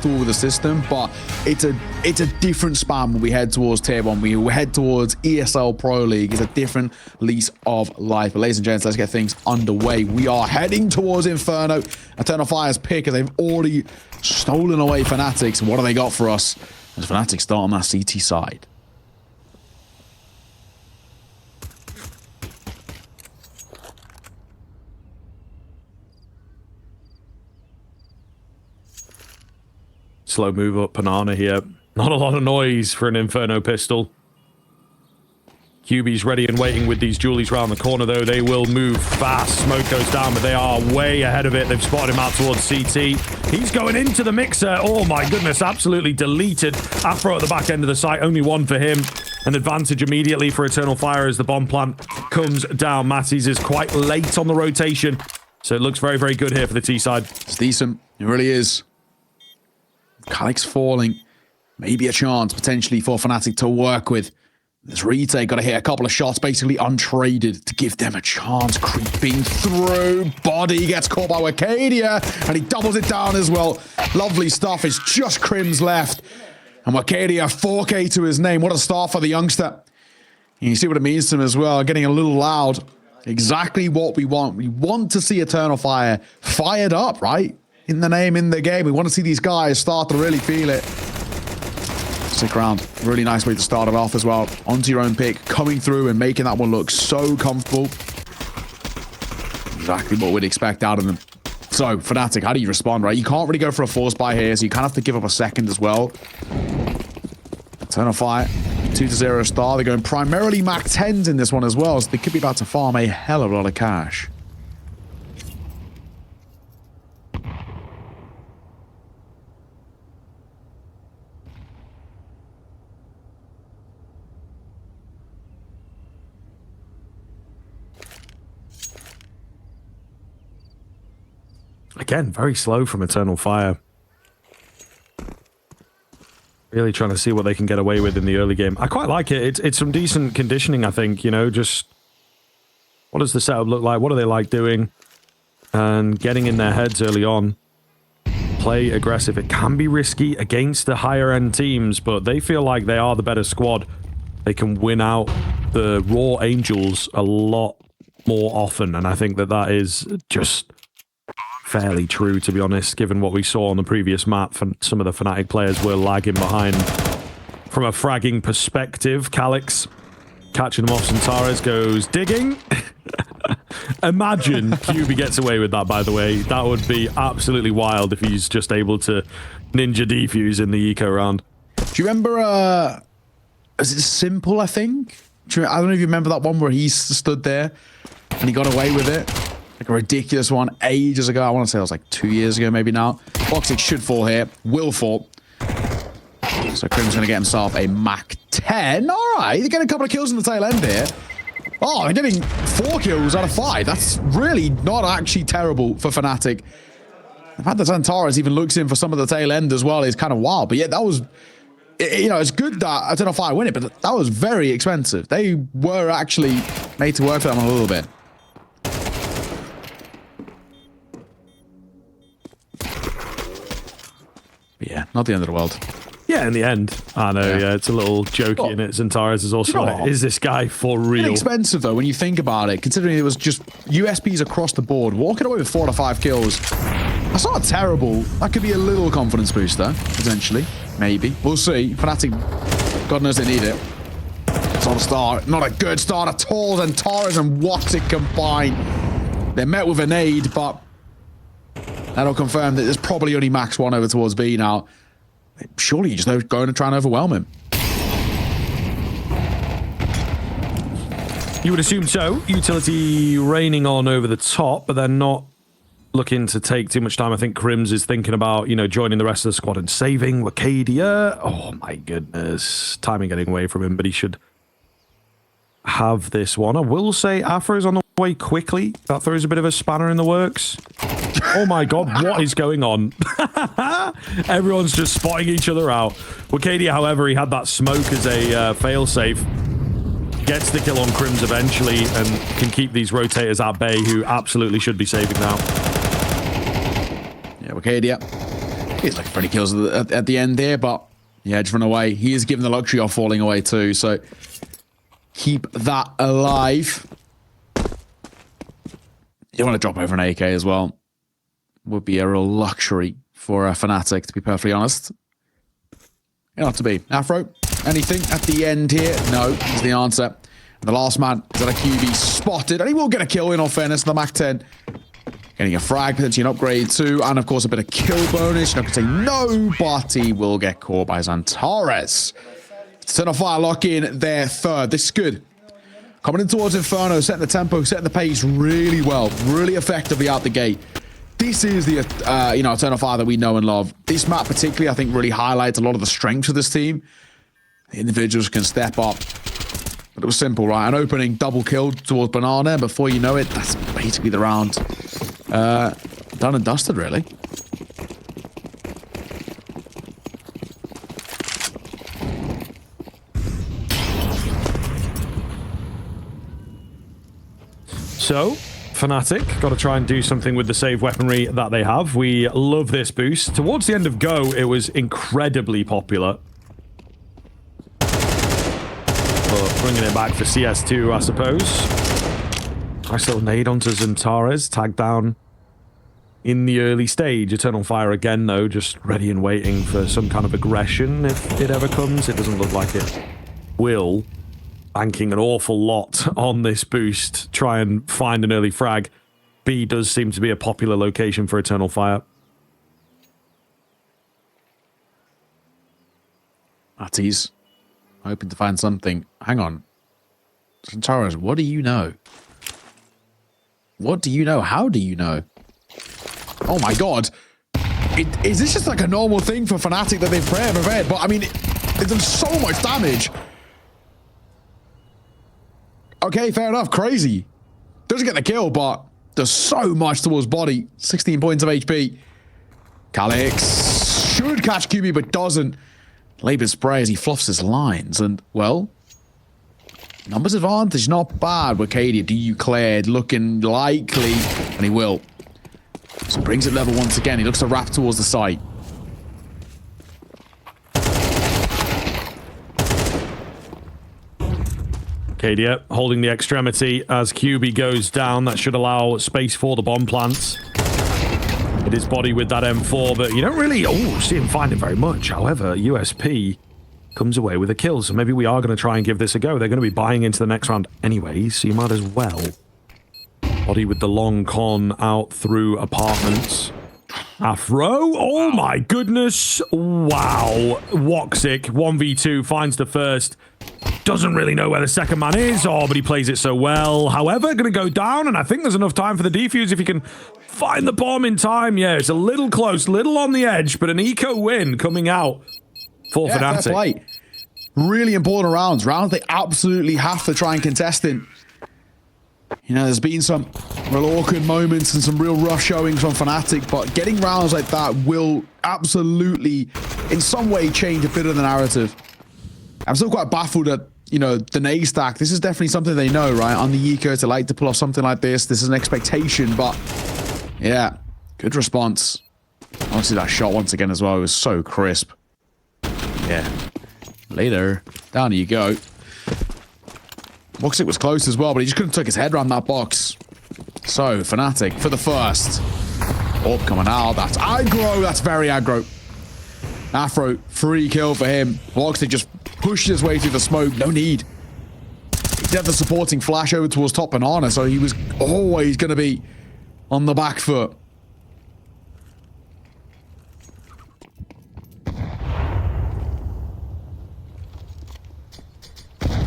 with the system, but it's a different span when we head towards tier 1. We head towards ESL Pro League. It's a different lease of life. But ladies and gents, let's get things underway. We are heading towards Inferno. Eternal Fire's pick, as they've already stolen away Fnatic's. What do they got for us as Fnatic start on that CT side? Slow move up Banana here. Not a lot of noise for an Inferno pistol. QB's ready and waiting with these Julies round the corner, though. They will move fast. Smoke goes down, but they are way ahead of it. They've spotted him out towards CT. He's going into the mixer. Oh my goodness, absolutely deleted. Afro at the back end of the site, only one for him. An advantage immediately for Eternal Fire as the bomb plant comes down. Matties is quite late on the rotation, so it looks very, very good here for the T side. It's decent. It really is. Calyx falling. Maybe a chance potentially for Fnatic to work with. This retake got to hit a couple of shots, basically untraded, to give them a chance. Creeping through. Body gets caught by Wakadia, and he doubles it down as well. Lovely stuff. It's just Crims left. And Wakadia, 4K to his name. What a start for the youngster. And you see what it means to him as well. Getting a little loud. Exactly what we want. We want to see Eternal Fire fired up, right? In the name, in the game. We want to see these guys start to really feel it. Stick around. Really nice way to start it off as well. Onto your own pick. Coming through and making that one look so comfortable. Exactly what we'd expect out of them. So, Fnatic, how do you respond, right? You can't really go for a force buy here, so you kind of have to give up a second as well. Eternal Fire, 2-0 star. They're going primarily Mac 10s in this one as well, so they could be about to farm a hell of a lot of cash. Again, very slow from Eternal Fire. Really trying to see what they can get away with in the early game. I quite like it. It's some decent conditioning, I think. You know, just what does the setup look like? What do they like doing? And getting in their heads early on. Play aggressive. It can be risky against the higher end teams, but they feel like they are the better squad. They can win out the Raw Angels a lot more often, and I think that that is just fairly true, to be honest, given what we saw on the previous map. Some of the Fnatic players were lagging behind from a fragging perspective. Calyx catching him off. Centaurus goes digging. Imagine QB gets away with that, by the way. That would be absolutely wild if he's just able to ninja defuse in the eco round. Do you remember, is it Simple, I think? I don't know if you remember that one where he stood there and he got away with it. Like a ridiculous one ages ago. I want to say it was like 2 years ago, maybe now. Boxic should fall here. Will fall. So Crim's going to get himself a Mac 10. All right. They're getting a couple of kills in the tail end here. Oh, they're getting 4 kills out of 5. That's really not actually terrible for Fnatic. The fact that Centaurus even looks in for some of the tail end as well is kind of wild. But yeah, that was, you know, it's good that Eternal Fire win it, but that was very expensive. They were actually made to work for them a little bit. But yeah, not the end of the world. Yeah, in the end. I know, yeah, it's a little jokey in it. Centaurus is also like, is this guy for real? It's expensive, though, when you think about it, considering it was just USPs across the board. Walking away with 4 to 5 kills, that's not terrible. That could be a little confidence booster, potentially. Maybe. We'll see. Fnatic, God knows they need it. It's not a start. Not a good start at all. Centaurus and Woxic combined. They're met with a nade, but that'll confirm that there's probably only max 1 over towards B now. Surely you just go and try and overwhelm him. You would assume so. Utility raining on over the top, but they're not looking to take too much time. I think Crims is thinking about, you know, joining the rest of the squad and saving Wakadia. Oh my goodness. Timing getting away from him, but he should have this one. I will say Afro's on the way quickly. That throws a bit of a spanner in the works. Oh my god, what is going on? Everyone's just spotting each other out. Wakadia, however, he had that smoke as a failsafe. Gets the kill on Crims eventually and can keep these rotators at bay, who absolutely should be saving now. Yeah, Wakadia He's looking for any kills at the end there, but yeah, just run away. He is given the luxury of falling away too, so keep that alive. You want to drop over an AK as well. Would be a real luxury for a Fnatic, to be perfectly honest. Not to be. Afro, anything at the end here? No, is the answer. And the last man is at a QB spotted, and he will get a kill in all fairness. The Mach 10 getting a frag, potentially an upgrade too, and of course a bit of kill bonus. You're not going to say no, but he will get caught by Xantares. Eternal Fire lock in their third. This is good. Coming in towards Inferno, setting the tempo, setting the pace really well, really effectively out the gate. This is the, Eternal Fire that we know and love. This map particularly, I think, really highlights a lot of the strengths of this team. The individuals can step up. But it was simple, right? An opening double kill towards Banana. Before you know it, that's basically the round done and dusted, really. So, Fnatic got to try and do something with the save weaponry that they have. We love this boost. Towards the end of Go, it was incredibly popular. But bringing it back for CS2, I suppose. Nice little nade onto Xantares, tagged down in the early stage. Eternal Fire again, though, just ready and waiting for some kind of aggression if it ever comes. It doesn't look like it will. Banking an awful lot on this boost, try and find an early frag. B does seem to be a popular location for Eternal Fire. Atties, hoping to find something. Hang on. Xantares, what do you know? What do you know? How do you know? Oh my god. Is this just like a normal thing for Fnatic that they've prepared? But I mean, it does so much damage. Okay, fair enough. Crazy. Doesn't get the kill, but does so much towards body. 16 points of HP. Calix should catch QB, but doesn't. Labor spray as he fluffs his lines. And, well, numbers advantage, not bad. Wicadia declared, looking likely, and he will. So brings it level once again. He looks to wrap towards the site. Cadia holding the extremity as QB goes down. That should allow space for the bomb plants. It is body with that M4, but you don't really see him find it very much. However, USP comes away with a kill, so maybe we are going to try and give this a go. They're going to be buying into the next round anyway, so you might as well. Body with the long con out through apartments. Afro, oh my goodness. Wow. Woxic, 1v2, finds the first. Doesn't really know where the second man is, but he plays it so well. However, going to go down, and I think there's enough time for the defuse if he can find the bomb in time. Yeah, it's a little close, little on the edge, but an eco win coming out for Fnatic. Fair play. Really important rounds. Rounds they absolutely have to try and contest in. You know, there's been some real awkward moments and some real rough showings from Fnatic, but getting rounds like that will absolutely, in some way, change a bit of the narrative. I'm still quite baffled at, the nade stack. This is definitely something they know, right? On the eco to like to pull off something like this. This is an expectation, but yeah, good response. Obviously that shot once again as well. It was so crisp. Yeah. Later. Down you go. Woxic was close as well, but he just couldn't tuck his head around that box. So, Fnatic for the first. Oh, coming out. That's aggro. That's very aggro. Afro, free kill for him. Woxic just pushed his way through the smoke. No need. He did the supporting flash over towards top Banana, so he was always going to be on the back foot.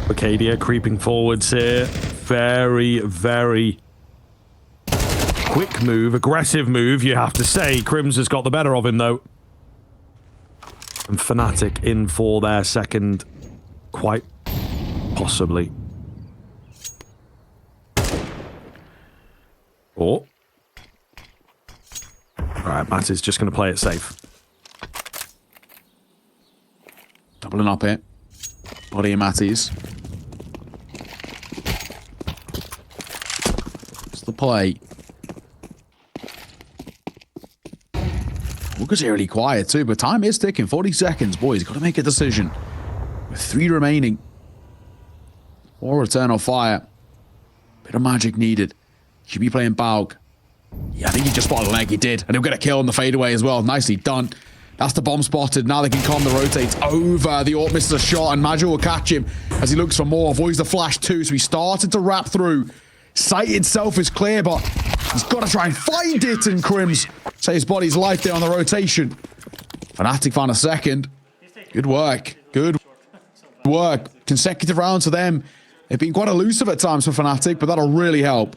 Wicadia creeping forwards here. Very, very quick move, aggressive move, you have to say. Crims has got the better of him, though. And Fnatic in for their second, quite possibly. Oh. Alright, Matt is just going to play it safe. Doubling up here. Body and Matties. It's the play. Walker's eerily quiet too, but time is ticking. 40 seconds, boys. Got to make a decision. With 3 remaining. Or Eternal Fire. Bit of magic needed. Should be playing Baug. Yeah, I think he just spotted a leg. He did. And he'll get a kill on the fadeaway as well. Nicely done. That's the bomb spotted. Now they can calm the rotates over. The AWP misses a shot, and Magi will catch him as he looks for more. Avoids the flash too, so he started to wrap through. Sight itself is clear, but he's got to try and find it, and Crims saves body's life there on the rotation. Fnatic found a second. Good work. Good work. Consecutive rounds for them. They've been quite elusive at times for Fnatic, but that'll really help.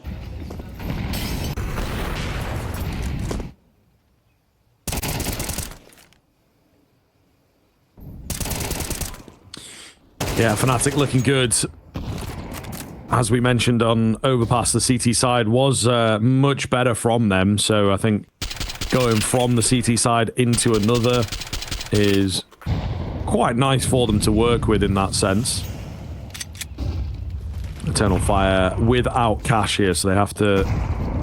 Yeah, Fnatic looking good. As we mentioned on Overpass, the CT side was much better from them. So I think going from the CT side into another is quite nice for them to work with in that sense. Eternal Fire without cash here, so they have to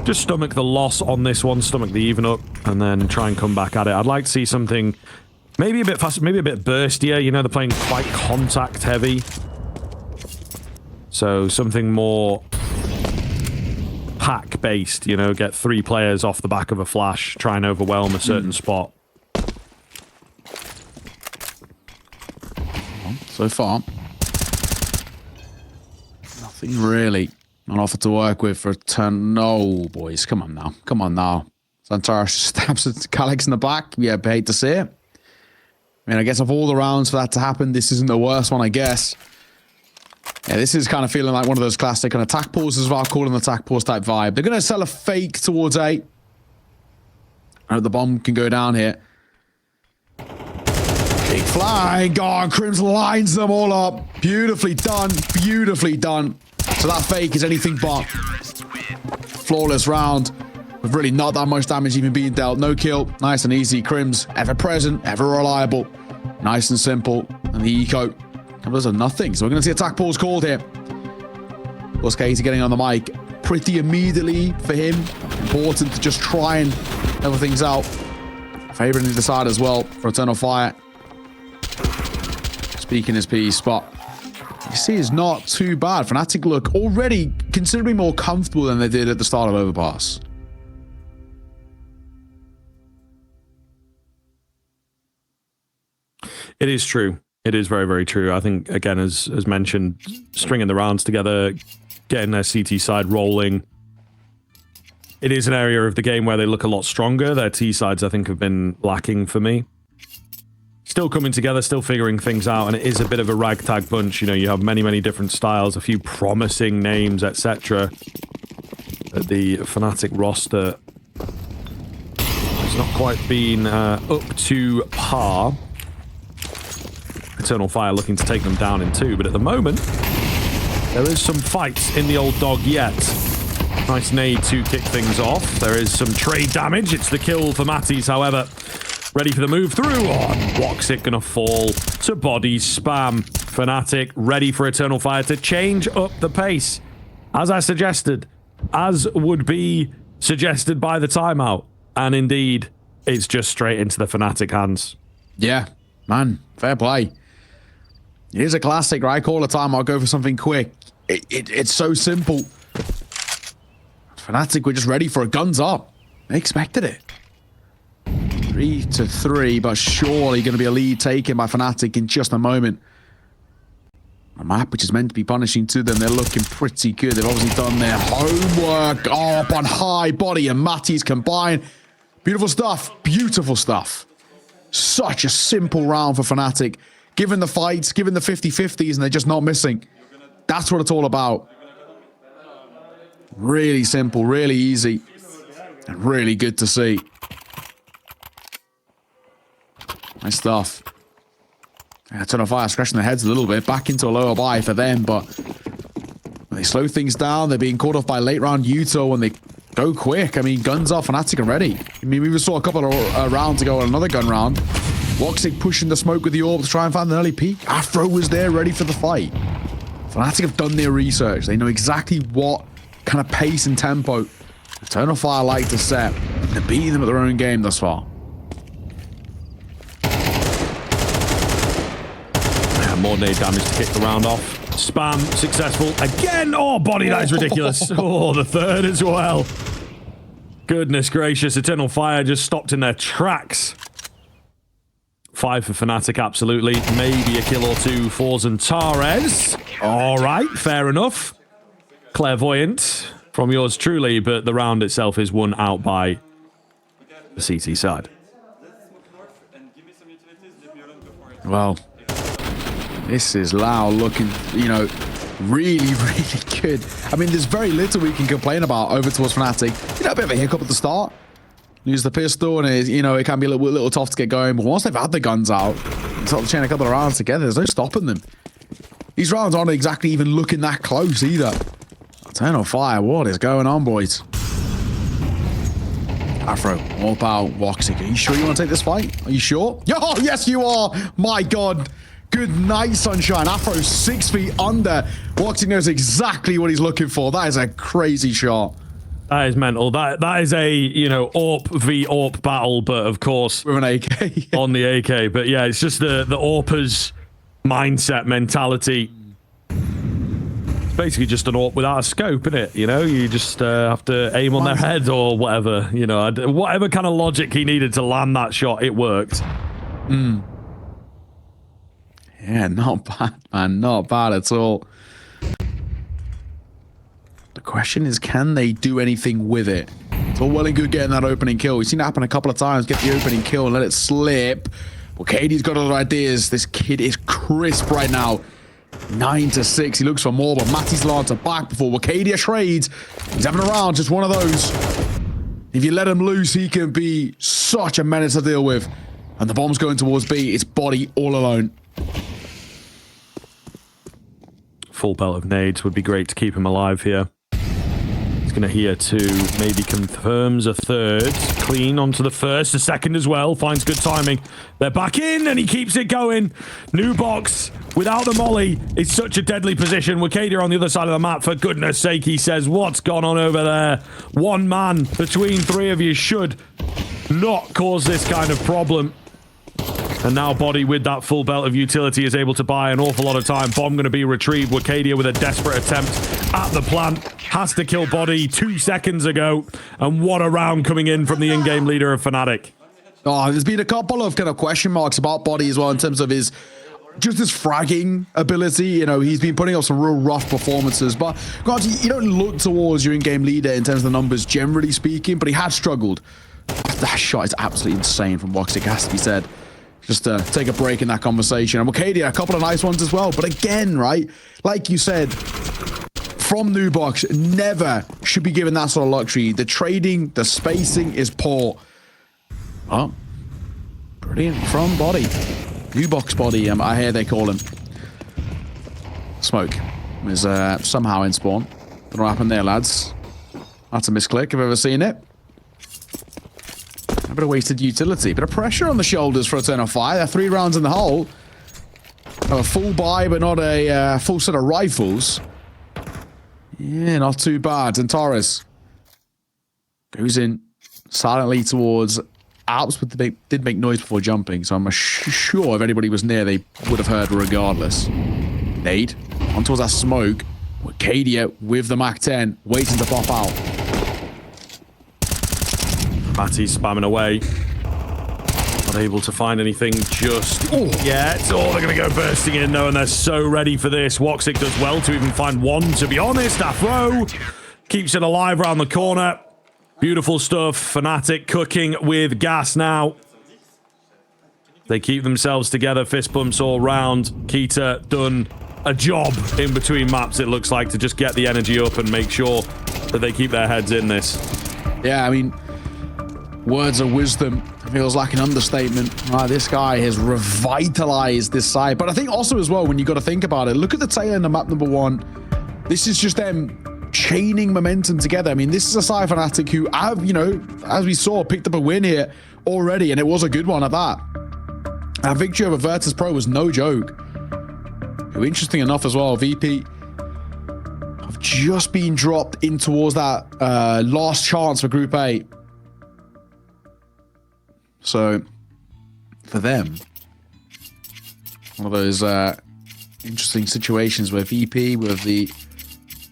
just stomach the loss on this one, stomach the even up, and then try and come back at it. I'd like to see something maybe a bit faster, maybe a bit burstier. You know, they're playing quite contact heavy. So something more pack-based, you know, get 3 players off the back of a flash, try and overwhelm a certain spot. So far, nothing really on offer to work with for a turn. No, boys, come on now. Come on now. Xantares stabs at Calyx in the back. Yeah, I hate to see it. I mean, I guess of all the rounds for that to happen, this isn't the worst one, I guess. Yeah, this is kind of feeling like one of those classic kind of attack pauses, as well, called an attack pause type vibe. They're going to sell a fake towards A. I hope the bomb can go down here. Big flying. Oh, Crims lines them all up. Beautifully done. Beautifully done. So that fake is anything but flawless round. With really not that much damage even being dealt. No kill. Nice and easy. Crims, ever present, ever reliable. Nice and simple. And the eco covers of nothing. So we're going to see attack pause called here. Plus Casey getting on the mic pretty immediately for him. Important to just try and level things out. Favouring the side as well for Eternal Fire. Speaking his piece, but you see it's not too bad. Fnatic look already considerably more comfortable than they did at the start of Overpass. It is true. It is very, very true. I think, again, as mentioned, stringing the rounds together, getting their CT side rolling. It is an area of the game where they look a lot stronger. Their T sides, I think, have been lacking for me. Still coming together, still figuring things out, and it is a bit of a ragtag bunch. You know, you have many, many different styles, a few promising names, etc. The Fnatic roster has not quite been up to par. Eternal Fire looking to take them down in 2, but at the moment, there is some fights in the old dog yet. Nice nade to kick things off. There is some trade damage. It's the kill for Matties, however. Ready for the move through. Oh, Woxic gonna fall to body spam. Fnatic ready for Eternal Fire to change up the pace. As I suggested, as would be suggested by the timeout. And indeed, it's just straight into the Fnatic hands. Yeah, man, fair play. It is a classic, right? Call a time, I'll go for something quick. It's so simple. Fnatic were just ready for a guns up. They expected it. 3-3, but surely going to be a lead taken by Fnatic in just a moment. A map which is meant to be punishing to them. They're looking pretty good. They've obviously done their homework. Oh, up on high body and Matties combined. Beautiful stuff. Beautiful stuff. Such a simple round for Fnatic. Given the fights, given the 50-50s, and they're just not missing. That's what it's all about. Really simple, really easy, and really good to see. Nice stuff. Eternal Fire scratching their heads a little bit. Back into a lower buy for them, but when they slow things down, they're being caught off by late round Yuto when they go quick. I mean, guns off, Fnatic are ready. I mean, we just saw a couple of rounds ago on another gun round. Woxic pushing the smoke with the orb to try and find an early peak. Afro was there ready for the fight. Fnatic have done their research. They know exactly what kind of pace and tempo Eternal Fire like to set. They're beating them at their own game thus far. More nade damage to kick the round off. Spam successful again. Oh, body, that is ridiculous. Oh, the third as well. Goodness gracious, Eternal Fire just stopped in their tracks. 5 for Fnatic, absolutely. Maybe a kill or two for Zantares. All right, fair enough. Clairvoyant from yours truly, but the round itself is won out by the CT side. Well, this is Lau looking, you know, really, really good. I mean, there's very little we can complain about over towards Fnatic. You know, a bit of a hiccup at the start. Lose the pistol, and it, you know, it can be a little tough to get going. But once they've had the guns out, and sort of chain a couple of rounds together, there's no stopping them. These rounds aren't exactly even looking that close either. Eternal Fire, what is going on, boys? Afro, all out, Woxic. Are you sure you want to take this fight? Are you sure? Oh, yes, you are. My God. Good night, Sunshine. Afro 6 feet under. Woxic knows exactly what he's looking for. That is a crazy shot. That is mental. That is a, you know, AWP v AWP battle, but of course with an AK. On the AK. But yeah, it's just the AWPers mindset mentality. It's basically just an AWP without a scope, isn't it? You know, you just have to aim on their head or whatever. You know, whatever kind of logic he needed to land that shot, it worked. Yeah, not bad, man. Not bad at all. The question is, can they do anything with it? It's all well and good getting that opening kill. We've seen it happen a couple of times. Get the opening kill and let it slip. Well, Katie's got other ideas. This kid is crisp right now. 9-6. He looks for more, but Matty's Lancer back before Wacadia trades. He's having a round, just one of those. If you let him loose, he can be such a menace to deal with. And the bomb's going towards B. It's Body all alone. Full belt of nades would be great to keep him alive here. He's going to hear two, maybe confirms a third. Clean onto the first, a second as well. Finds good timing. They're back in, and he keeps it going. New box without the molly. It's such a deadly position. Wacadia on the other side of the map. For goodness sake, he says, what's gone on over there? One man between three of you should not cause this kind of problem. And now Body with that full belt of utility is able to buy an awful lot of time. Bomb going to be retrieved. Wacadia with a desperate attempt at the plant. Has to kill Body 2 seconds ago. And what a round coming in from the in-game leader of Fnatic. Oh, there's been a couple of kind of question marks about Body as well in terms of his fragging ability. You know, he's been putting up some real rough performances. But God, you don't look towards your in-game leader in terms of the numbers, generally speaking. But he has struggled. That shot is absolutely insane from Woxic, has to be said. Just to take a break in that conversation. And Wacadia, a couple of nice ones as well. But again, right, like you said, from Nubox, never should be given that sort of luxury. The trading, the spacing is poor. Oh, brilliant from Body. Nubox Body, I hear they call him. Smoke is somehow in spawn. Don't know what happened there, lads. That's a misclick, if I've ever seen it. A bit of wasted utility. Bit of pressure on the shoulders for Eternal Fire. They're 3 rounds in the hole. A full buy, but not a full set of rifles. Yeah, not too bad. And Torres goes in silently towards Alps, but they did make noise before jumping, so I'm sure if anybody was near, they would have heard regardless. Nade on towards that smoke. Wacadia with the Mach 10, waiting to pop out. Matty's spamming away. Not able to find anything just yet. Oh, they're going to go bursting in, though, and they're so ready for this. Woxic does well to even find one, to be honest. Afro keeps it alive around the corner. Beautiful stuff. Fnatic cooking with gas now. They keep themselves together. Fist bumps all round. Keita done a job in between maps, it looks like, to just get the energy up and make sure that they keep their heads in this. Yeah, I mean, words of wisdom feels like an understatement. This guy has revitalized this side. But I think also as well, when you got to think about it, look at the tail end of map number 1. This is just them chaining momentum together. I mean, this is a side Fnatic who have, you know, as we saw, picked up a win here already, and it was a good one at that. Our victory over Virtus Pro was no joke. Who, interesting enough as well, VP have just been dropped in towards that last chance for Group A. So, for them, one of those interesting situations where VP with the,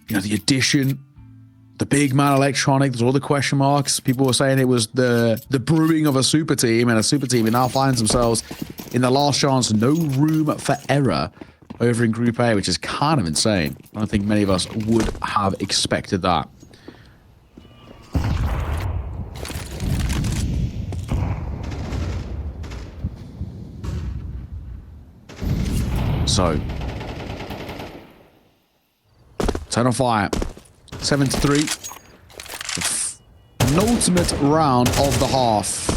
you know, the addition, the big man electronic, there's all the question marks. People were saying it was the brewing of a super team, and a super team now finds themselves in the last chance, no room for error over in Group A, which is kind of insane. I don't think many of us would have expected that. So, turn on fire. 7-3. An ultimate round of the half.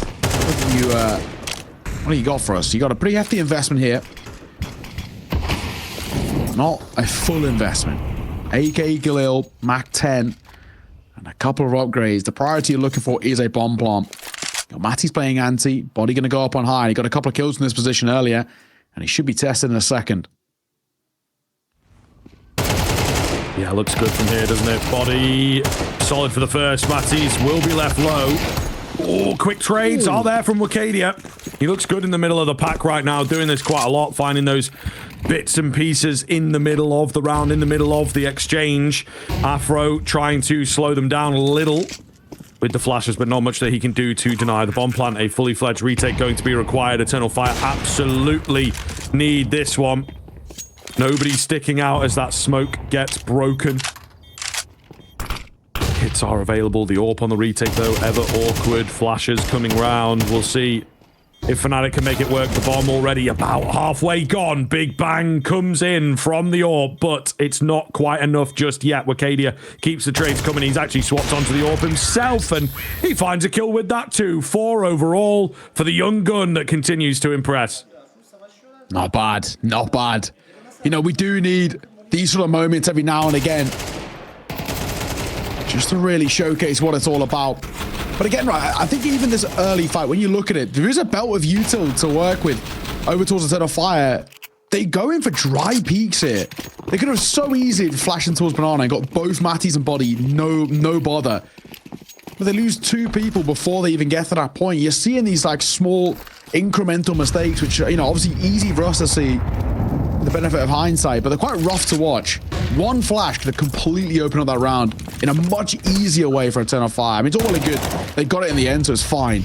What do you got for us? You got a pretty hefty investment here. Not a full investment. AK Galil, Mach 10, and a couple of upgrades. The priority you're looking for is a bomb plant. Matty's playing anti. Body going to go up on high. He got a couple of kills in this position earlier, and he should be tested in a second. Yeah, looks good from here, doesn't it? Body solid for the first. Matty's will be left low. Oh, quick trades are there from Wakadia. He looks good in the middle of the pack right now, doing this quite a lot, finding those bits and pieces in the middle of the round, in the middle of the exchange. Afro trying to slow them down a little with the flashes, but not much that he can do to deny the bomb plant. A fully fledged retake going to be required. Eternal Fire absolutely need this one. Nobody's sticking out as that smoke gets broken. Hits are available. The AWP on the retake, though, ever awkward. Flashes coming round. We'll see if Fnatic can make it work. The bomb already about halfway gone. Big bang comes in from the AWP, but it's not quite enough just yet. Wakadia keeps the trades coming. He's actually swapped onto the AWP himself, and he finds a kill with that too. 4 overall for the young gun that continues to impress. Not bad. Not bad. You know, we do need these sort of moments every now and again just to really showcase what it's all about. But again, right, I think even this early fight, when you look at it, there is a belt of util to work with over towards the Eternal Fire. They go in for dry peaks here. They could have so easily flashed towards Banana and got both Matties and Body, no bother. But they lose 2 people before they even get to that point. You're seeing these like small incremental mistakes, which, you know, obviously easy for us to see the benefit of hindsight, but they're quite rough to watch. One flash could have completely opened up that round in a much easier way for Eternal Fire. I mean, it's all well and good. They got it in the end, so it's fine.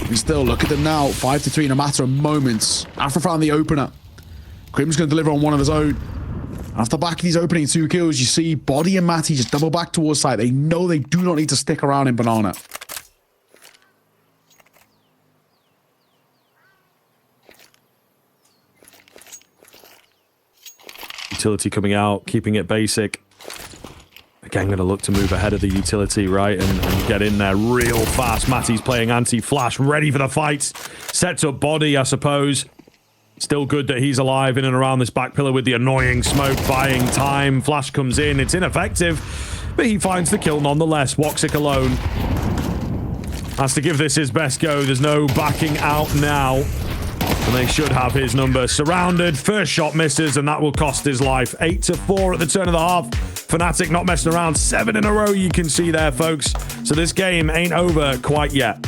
We still look at them now. 5-3 in a matter of moments. Afro found the opener. Crim's going to deliver on one of his own. Off the back of these opening 2 kills, you see Body and Matty just double back towards site. They know they do not need to stick around in Banana. Utility coming out, keeping it basic. Again, going to look to move ahead of the utility, right, and get in there real fast. Matty's playing anti-flash, ready for the fight. Sets up Body, I suppose. Still good that he's alive in and around this back pillar with the annoying smoke, buying time. Flash comes in, it's ineffective, but he finds the kill nonetheless. Woxic alone has to give this his best go. There's no backing out now. And they should have his number. Surrounded, first shot misses, and that will cost his life. 8-4 at the turn of the half. Fnatic not messing around. 7 in a row you can see there, folks. So this game ain't over quite yet.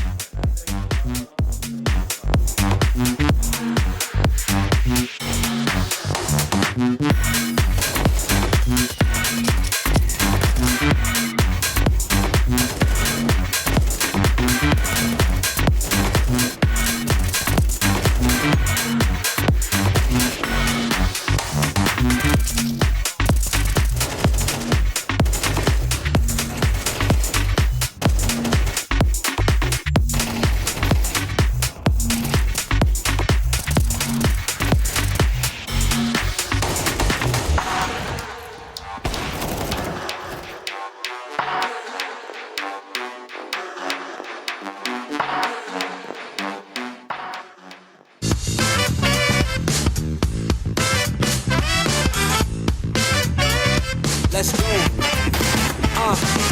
Let's go.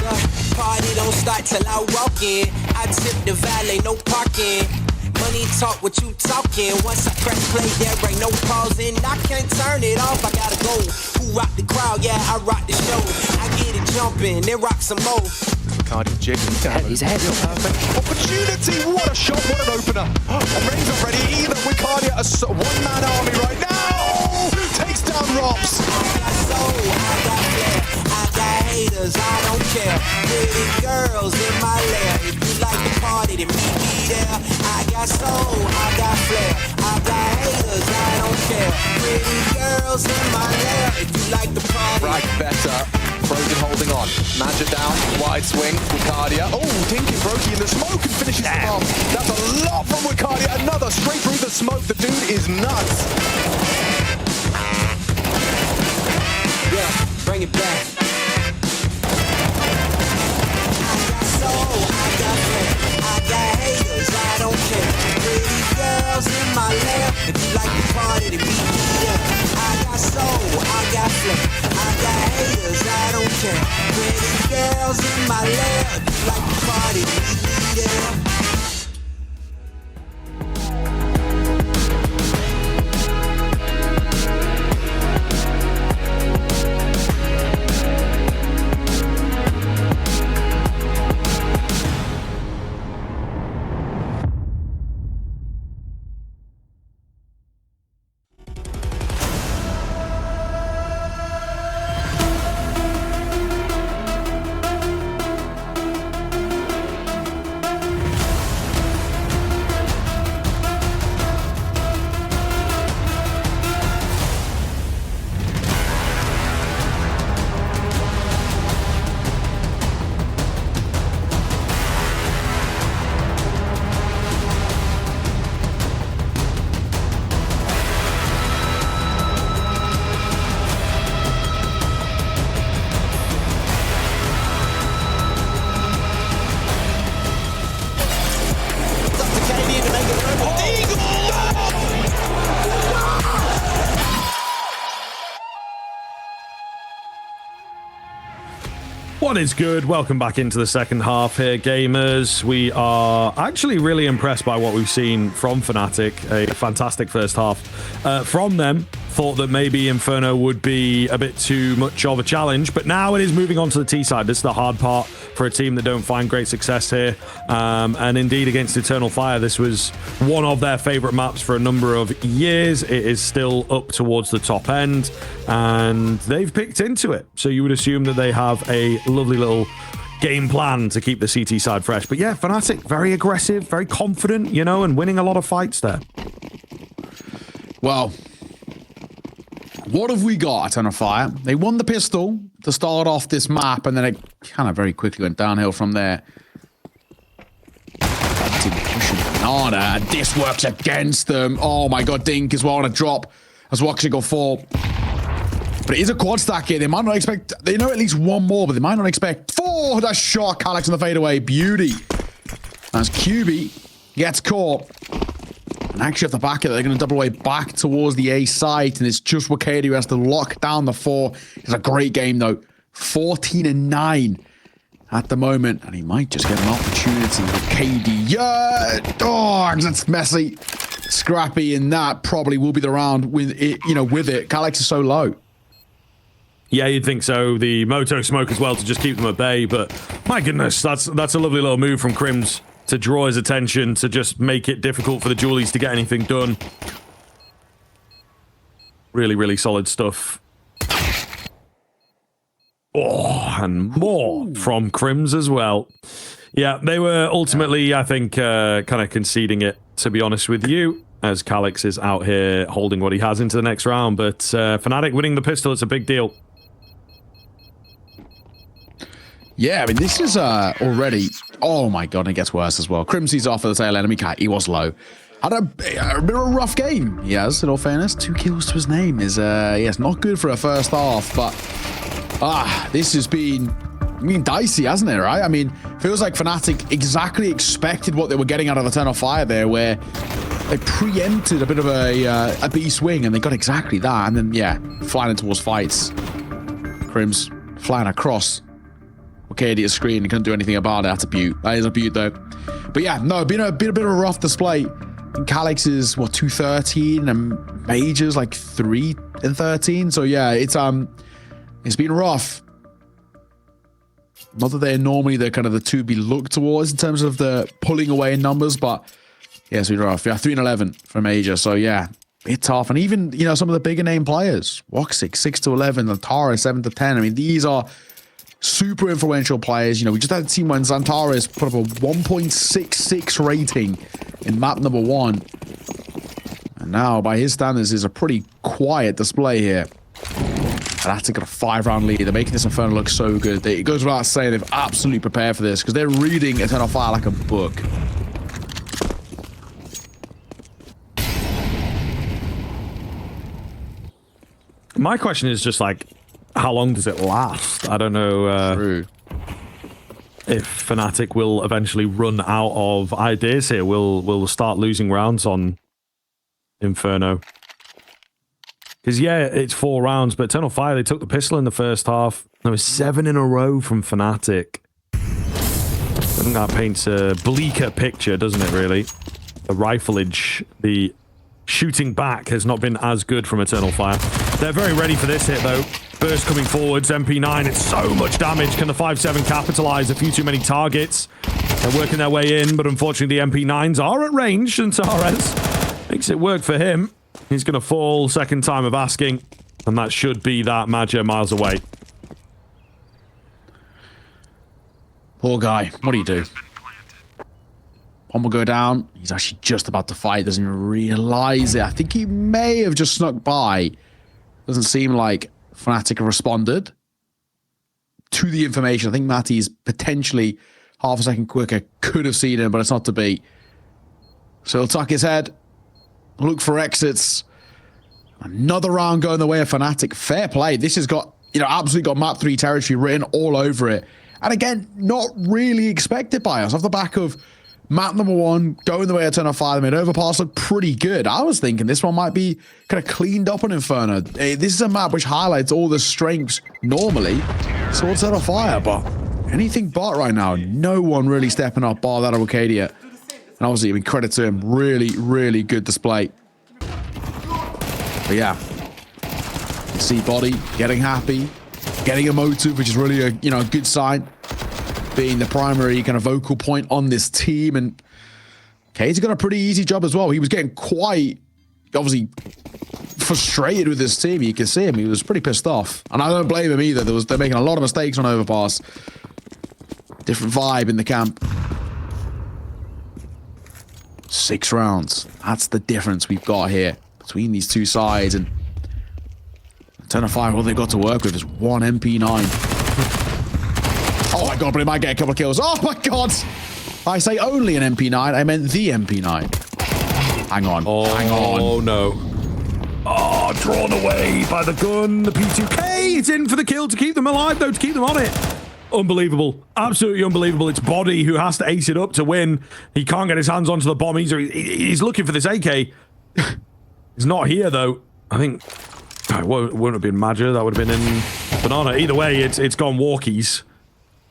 The party don't start till I walk in. I tip the valet, no parking. Money talk, what you talking? Once I press play, there ain't no pausing. I can't turn it off, I gotta go. Who rock the crowd? Yeah, I rock the show. I get it jumping, then rock some more. Cardi jiggling. He's ahead. Perfect opportunity. What a shot. What an opener. And Ray's not ready either. With Cardi a one-man army right now. drops. I got soul, I got flair, I got haters, I don't care. Pretty girls in my lair. If you like the party, then meet me there. I got soul, I got flair, I got haters, I don't care. Pretty girls in my lair. If you like the party. Frag better. Brogan holding on. Manja down. Wide swing. Wicardia. Oh, Dinky Brokey in the smoke and finishes them off. That's a lot from Wicardia. Another straight through the smoke. The dude is nuts. Yeah, bring it back. I got soul, I got flair, I got haters, I don't care. Pretty girls in my lair. If you like the party, then meet me there. I got soul, I got flair, I got haters, I don't care. Pretty girls in my lair. If you like the party, then meet me there. What is good? Welcome back into the second half here, gamers. We are actually really impressed by what we've seen from Fnatic. A fantastic first half from them. Thought that maybe Inferno would be a bit too much of a challenge, but now it is moving on to the T side. This is the hard part for a team that don't find great success here. And indeed, against Eternal Fire, this was one of their favorite maps for a number of years. It is still up towards the top end, and they've picked into it. So you would assume that they have a lovely little game plan to keep the CT side fresh. But yeah, Fnatic, very aggressive, very confident, you know, and winning a lot of fights there. Well, what have we got at Eternal Fire? They won the pistol to start off this map, and then it kind of very quickly went downhill from there. Pushing Banana, and this works against them. Oh my god, Dink as well on a drop as Waxigo go 4. But it is a quad stack here. They might not expect, they know at least one more, but they might not expect 4. That shot, Calyx on the fadeaway. Beauty. As QB gets caught. And actually, off the back of it, they're going to double away back towards the A site, and it's just Wakadi who has to lock down the 4. It's a great game, though. 14-9 at the moment, and he might just get an opportunity with KD. Yeah, dogs, that's messy. Scrappy, and that probably will be the round with it. You know, with it, Calyx is so low. Yeah, you'd think so. The Moto smoke as well to just keep them at bay, but my goodness, that's a lovely little move from Crims to draw his attention, to just make it difficult for the Julies to get anything done. Really, really solid stuff. Oh, and more from Crims as well. Yeah, they were ultimately, I think, kind of conceding it, to be honest with you, as Calyx is out here holding what he has into the next round. But Fnatic winning the pistol, it's a big deal. Yeah, I mean, this is already... Oh my god, and it gets worse as well. Crimsy's off at the tail end. He was low. Had a bit of a rough game, he has, in all fairness. 2 kills to his name is, yes, not good for a first half, but... this has been... dicey, hasn't it, right? I mean, feels like Fnatic exactly expected what they were getting out of Eternal Fire there, where they preempted a bit of a B swing, and they got exactly that, and then, yeah, flying in towards fights. Crims flying across Wakadia's screen and couldn't do anything about it. That's a beaut. That is a beaut, though. But yeah, no, been a bit of a rough display. And Calyx is, what, 2-13, and Major's like 3-13. So yeah, it's been rough. Not that they're normally the kind of the two to be looked towards in terms of the pulling away in numbers, but yeah, it's been rough. Yeah, 3-11 for Major. So yeah, bit tough. And even, you know, some of the bigger name players, Woxic, 6-11, Zantara, 7-10. I mean, these are super influential players. You know, we just had a team when Zantara's put up a 1.66 rating in map number 1. And now, by his standards, is a pretty quiet display here. Fnatic got a 5-round lead. They're making this Inferno look so good. It goes without saying they've absolutely prepared for this because they're reading Eternal Fire like a book. My question is just like, how long does it last? I don't know True. if Fnatic will eventually run out of ideas here. We'll start losing rounds on Inferno. Because, yeah, it's 4 rounds, but Eternal Fire, they took the pistol in the first half. There was 7 in a row from Fnatic. I think that paints a bleaker picture, doesn't it, really? The rifleage, the shooting back has not been as good from Eternal Fire. They're very ready for this hit, though. Burst coming forwards, MP9, it's so much damage. Can the 5-7 capitalize? A few too many targets. They're working their way in, but unfortunately the MP9s are at range, and Torres makes it work for him. He's going to fall, second time of asking, and that should be that Magia miles away. Poor guy. What do you do? One will go down. He's actually just about to fight. Doesn't even realize it. I think he may have just snuck by. Doesn't seem like Fnatic have responded to the information. I think Matty's potentially half a second quicker. Could have seen him, but it's not to be. So he'll tuck his head. Look for exits. Another round going the way of Fnatic. Fair play. This has got, you know, absolutely got map 3 territory written all over it. And again, not really expected by us. Off the back of map number 1, going the way of Eternal Fire, the mid-overpass looked pretty good. I was thinking this one might be kind of cleaned up on Inferno. This is a map which highlights all the strengths normally. So Eternal Fire, but anything but right now. No one really stepping up, bar that of Arcadia. And obviously, I mean, credit to him. Really, really good display. But yeah, you see Body getting happy, getting emotive, which is really a, you know, a good sign. Being the primary kind of vocal point on this team. And Kate's got a pretty easy job as well. He was getting quite, obviously, frustrated with this team. You can see him. He was pretty pissed off. And I don't blame him either. They're making a lot of mistakes on overpass. Different vibe in the camp. 6 rounds. That's the difference we've got here between these two sides. And Eternal Fire, all they've got to work with is 1 MP9. Oh my god, but he might get a couple of kills. Oh my god! I say only an MP9. I meant the MP9. Hang on. Oh, hang on. Oh no. Oh, drawn away by the gun. The P2K. It's in for the kill to keep them alive, though, to keep them on it. Unbelievable. Absolutely unbelievable. It's Body who has to ace it up to win. He can't get his hands onto the bomb. He's looking for this AK. He's not here, though. I think it wouldn't have been Magia. That would have been in Banana. Either way, it's gone walkies.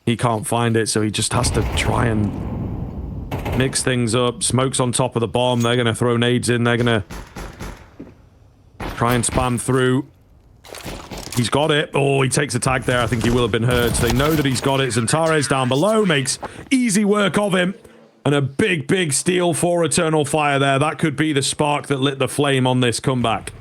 He can't find it, so he just has to try and mix things up. Smoke's on top of the bomb. They're going to throw nades in. They're going to try and spam through. He's got it. Oh, he takes a tag there. I think he will have been hurt. So they know that he's got it. Zantares down below makes easy work of him. And a big, big steal for Eternal Fire there. That could be the spark that lit the flame on this comeback.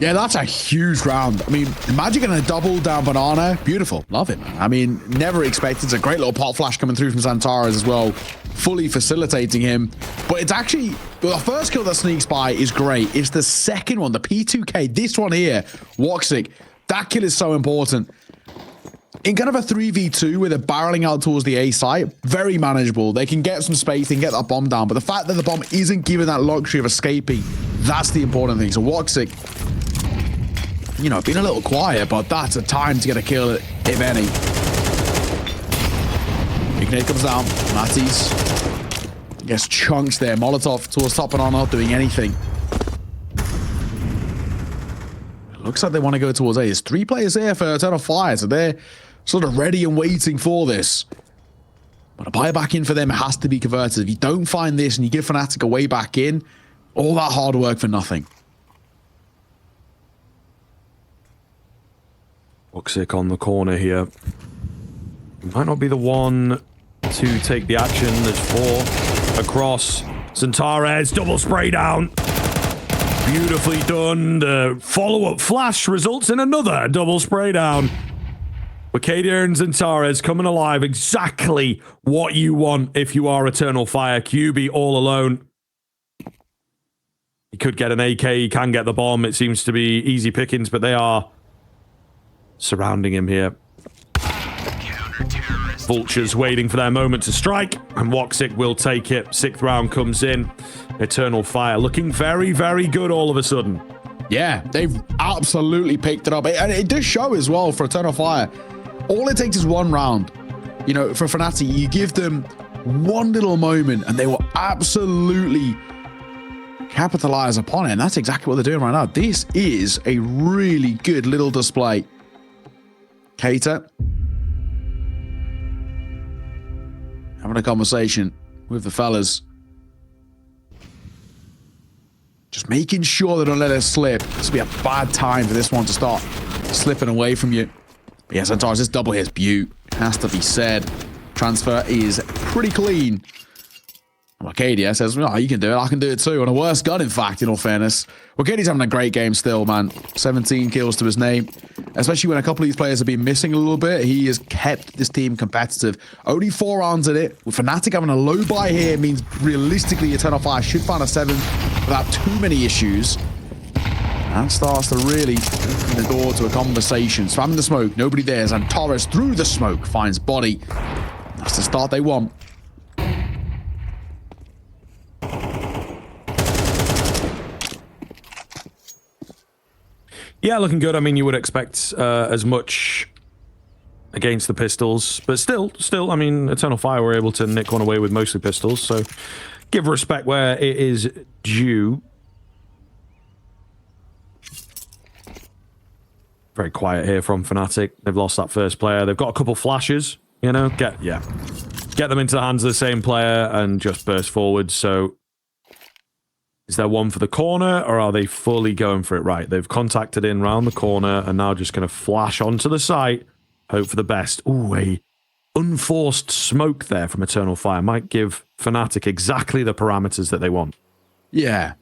Yeah, that's a huge round. I mean, Magic and a double down Banana. Beautiful. Love it, man. I mean, never expected. It's a great little pot flash coming through from Zantares as well. Fully facilitating him. But it's actually, the first kill that sneaks by is great. It's the second one, the P2K. This one here, Woxic. That kill is so important. In kind of a 3v2 where they're barreling out towards the A site, very manageable. They can get some space, they can get that bomb down. But the fact that the bomb isn't given that luxury of escaping, that's the important thing. So Woxic, you know, being a little quiet, but that's a time to get a kill, if any. Big nade comes down. Matty's gets chunks there. Molotov towards top and on, not doing anything. Looks like they want to go towards A. There's 3 players here for Eternal Fire, so they're sort of ready and waiting for this. But a buyback in for them has to be converted. If you don't find this and you give Fnatic a way back in, all that hard work for nothing. Woxic on the corner here. Might not be the one to take the action. There's 4 across. Zantares, double spray down. Beautifully done. The follow-up flash results in another double spray down. Wicadia and Xantares coming alive. Exactly what you want if you are Eternal Fire. QB all alone. He could get an AK. He can get the bomb. It seems to be easy pickings, but they are surrounding him here. Vultures waiting for their moment to strike, and Woxic will take it. 6th round comes in. Eternal Fire looking very, very good all of a sudden. Yeah, they've absolutely picked it up. And it does show as well for Eternal Fire. All it takes is one round. You know, for Fnatic, you give them one little moment and they will absolutely capitalize upon it. And that's exactly what they're doing right now. This is a really good little display. Cater having a conversation with the fellas. Just making sure they don't let it slip. This will be a bad time for this one to start slipping away from you. But yeah, Xantares, this double hit's beaut. Has to be said. Transfer is pretty clean. Wicadia says, oh, you can do it. I can do it too. On a worse gun, in fact, in all fairness. Wicadia's having a great game still, man. 17 kills to his name. Especially when a couple of these players have been missing a little bit. He has kept this team competitive. Only 4 rounds in it. With Fnatic having a low buy here means realistically Eternal Fire should find a 7 without too many issues. And starts to really open the door to a conversation. Spamming the smoke. Nobody there. Xantares through the smoke finds body. That's the start they want. Yeah, looking good. I mean, you would expect as much against the pistols, but still, I mean, Eternal Fire were able to nick one away with mostly pistols, so give respect where it is due. Very quiet here from Fnatic. They've lost that first player. They've got a couple flashes, you know, get them into the hands of the same player and just burst forward. So is there one for the corner, or are they fully going for it? Right, they've contacted in round the corner and now just going to flash onto the site. Hope for the best. Ooh, a unforced smoke there from Eternal Fire might give Fnatic exactly the parameters that they want. Yeah.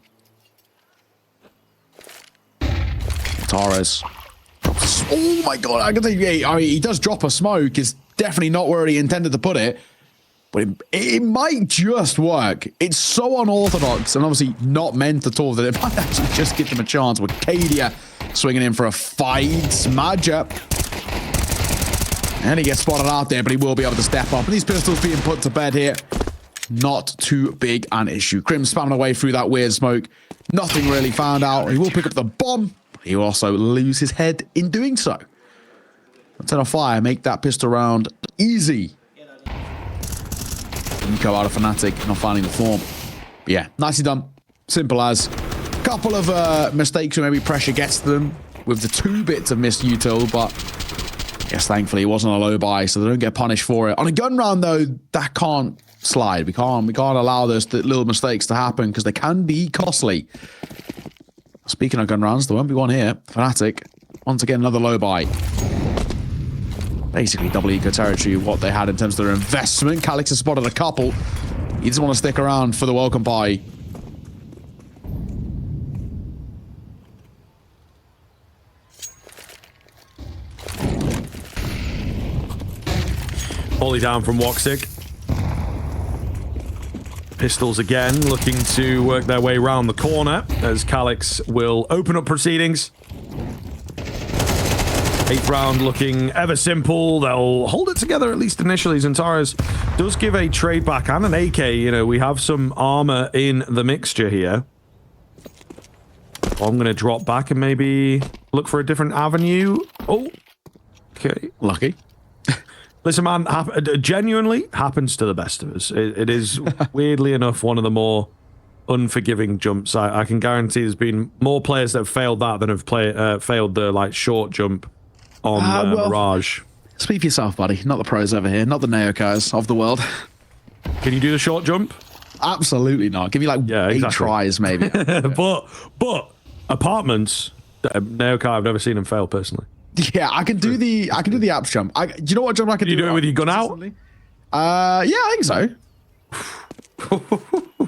Torres. Oh my god, I can think he does drop a smoke. It's definitely not where he intended to put it. But it might just work. It's so unorthodox and obviously not meant at all that it might actually just give them a chance. Wicadia swinging in for a fight. Maja. And he gets spotted out there, but he will be able to step up. And these pistols being put to bed here. Not too big an issue. Crim spamming away through that weird smoke. Nothing really found out. He will pick up the bomb. He will also lose his head in doing so. Eternal Fire make that pistol round easy. Go out of Fnatic, not finding the form. But yeah, nicely done. Simple as. Couple of mistakes where maybe pressure gets to them with the 2 bits of missed util, but I guess thankfully it wasn't a low buy, so they don't get punished for it. On a gun round though, that can't slide. We can't allow those little mistakes to happen because they can be costly. Speaking of gun rounds, there won't be one here. Fnatic, once again, another low buy. Basically double eco territory, what they had in terms of their investment. Calix has spotted a couple. He doesn't want to stick around for the welcome buy. Volley down from Woxic. Pistols again, looking to work their way around the corner as Calix will open up proceedings. 8th round looking ever simple. They'll hold it together, at least initially. Xantares does give a trade back and an AK. You know, we have some armor in the mixture here. I'm going to drop back and maybe look for a different avenue. Oh, okay. Lucky. Listen, man, genuinely happens to the best of us. It is, weirdly enough, one of the more unforgiving jumps. I can guarantee there's been more players that have failed that than have failed the like short jump on Mirage. Speak for yourself, buddy. Not the pros over here. Not the Neokais of the world. Can you do the short jump? Absolutely not. Give you like 8 tries, maybe. But apartments, Neokai, I've never seen him fail personally. Yeah, I can do the apps jump. Do you know what jump I can do? You do it with your gun out? Yeah, I think so.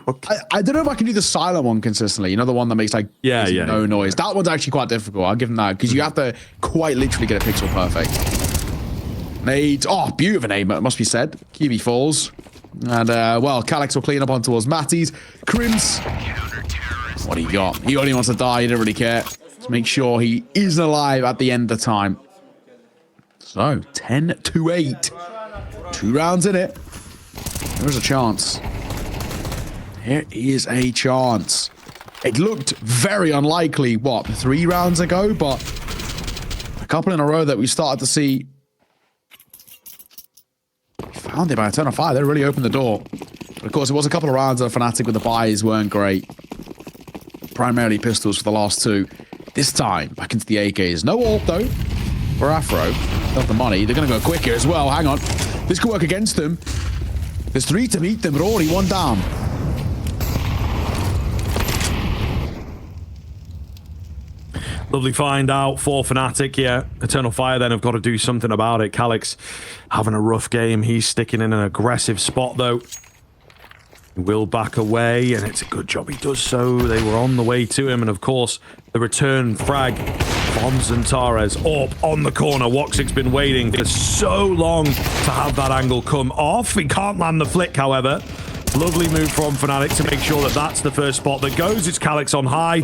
Okay. I don't know if I can do the silent one consistently. You know, the one that makes like no noise. That one's actually quite difficult. I'll give him that because you have to quite literally get a pixel perfect. Nades. Oh, beautiful nade, it must be said. QB falls. And, well, Calyx will clean up on towards Matty's. Crims. What do you got? He only wants to die. He doesn't really care. Let's make sure he is alive at the end of time. So, 10-8. 2 rounds in it. There's a chance. There is a chance. It looked very unlikely, what, 3 rounds ago? But a couple in a row that we started to see. Found it by a turn of fire. They really opened the door. But of course, it was a couple of rounds of Fnatic with the buys weren't great. Primarily pistols for the last 2. This time, back into the AKs. No AWP, though, for Afro. Not the money. They're going to go quicker as well. Hang on. This could work against them. There's 3 to meet them, but already 1 down. Lovely find out for Fnatic, yeah. Eternal Fire then have got to do something about it. Calyx having a rough game. He's sticking in an aggressive spot, though. He will back away, and it's a good job he does so. They were on the way to him, and of course, the return frag from Xantares up on the corner. Woxic's been waiting for so long to have that angle come off. He can't land the flick, however. Lovely move from Fnatic to make sure that that's the first spot that goes. It's Calyx on high.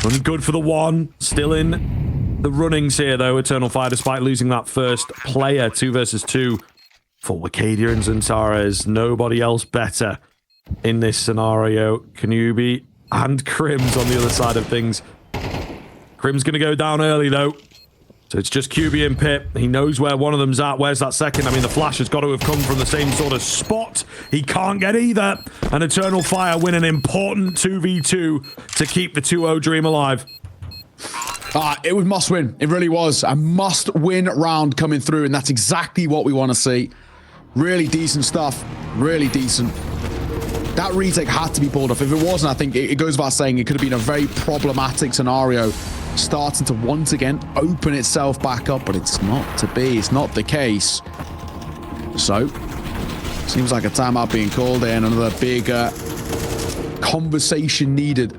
Running good for the 1. Still in the runnings here, though. Eternal Fire, despite losing that first player, 2 versus 2 for Wicadia and Xantares. Nobody else better in this scenario. Kanubi and Crims on the other side of things. Crim's going to go down early, though. So it's just QB and Pip. He knows where one of them's at. Where's that second? I mean, the flash has got to have come from the same sort of spot. He can't get either. And Eternal Fire win an important 2v2 to keep the 2-0 dream alive. It was must win. It really was a must win round coming through. And that's exactly what we want to see. Really decent stuff. Really decent. That retake had to be pulled off. If it wasn't, I think it goes without saying it could have been a very problematic scenario. Starting to once again open itself back up, but it's not to be. It's not the case. So, seems like a timeout being called in. Another big conversation needed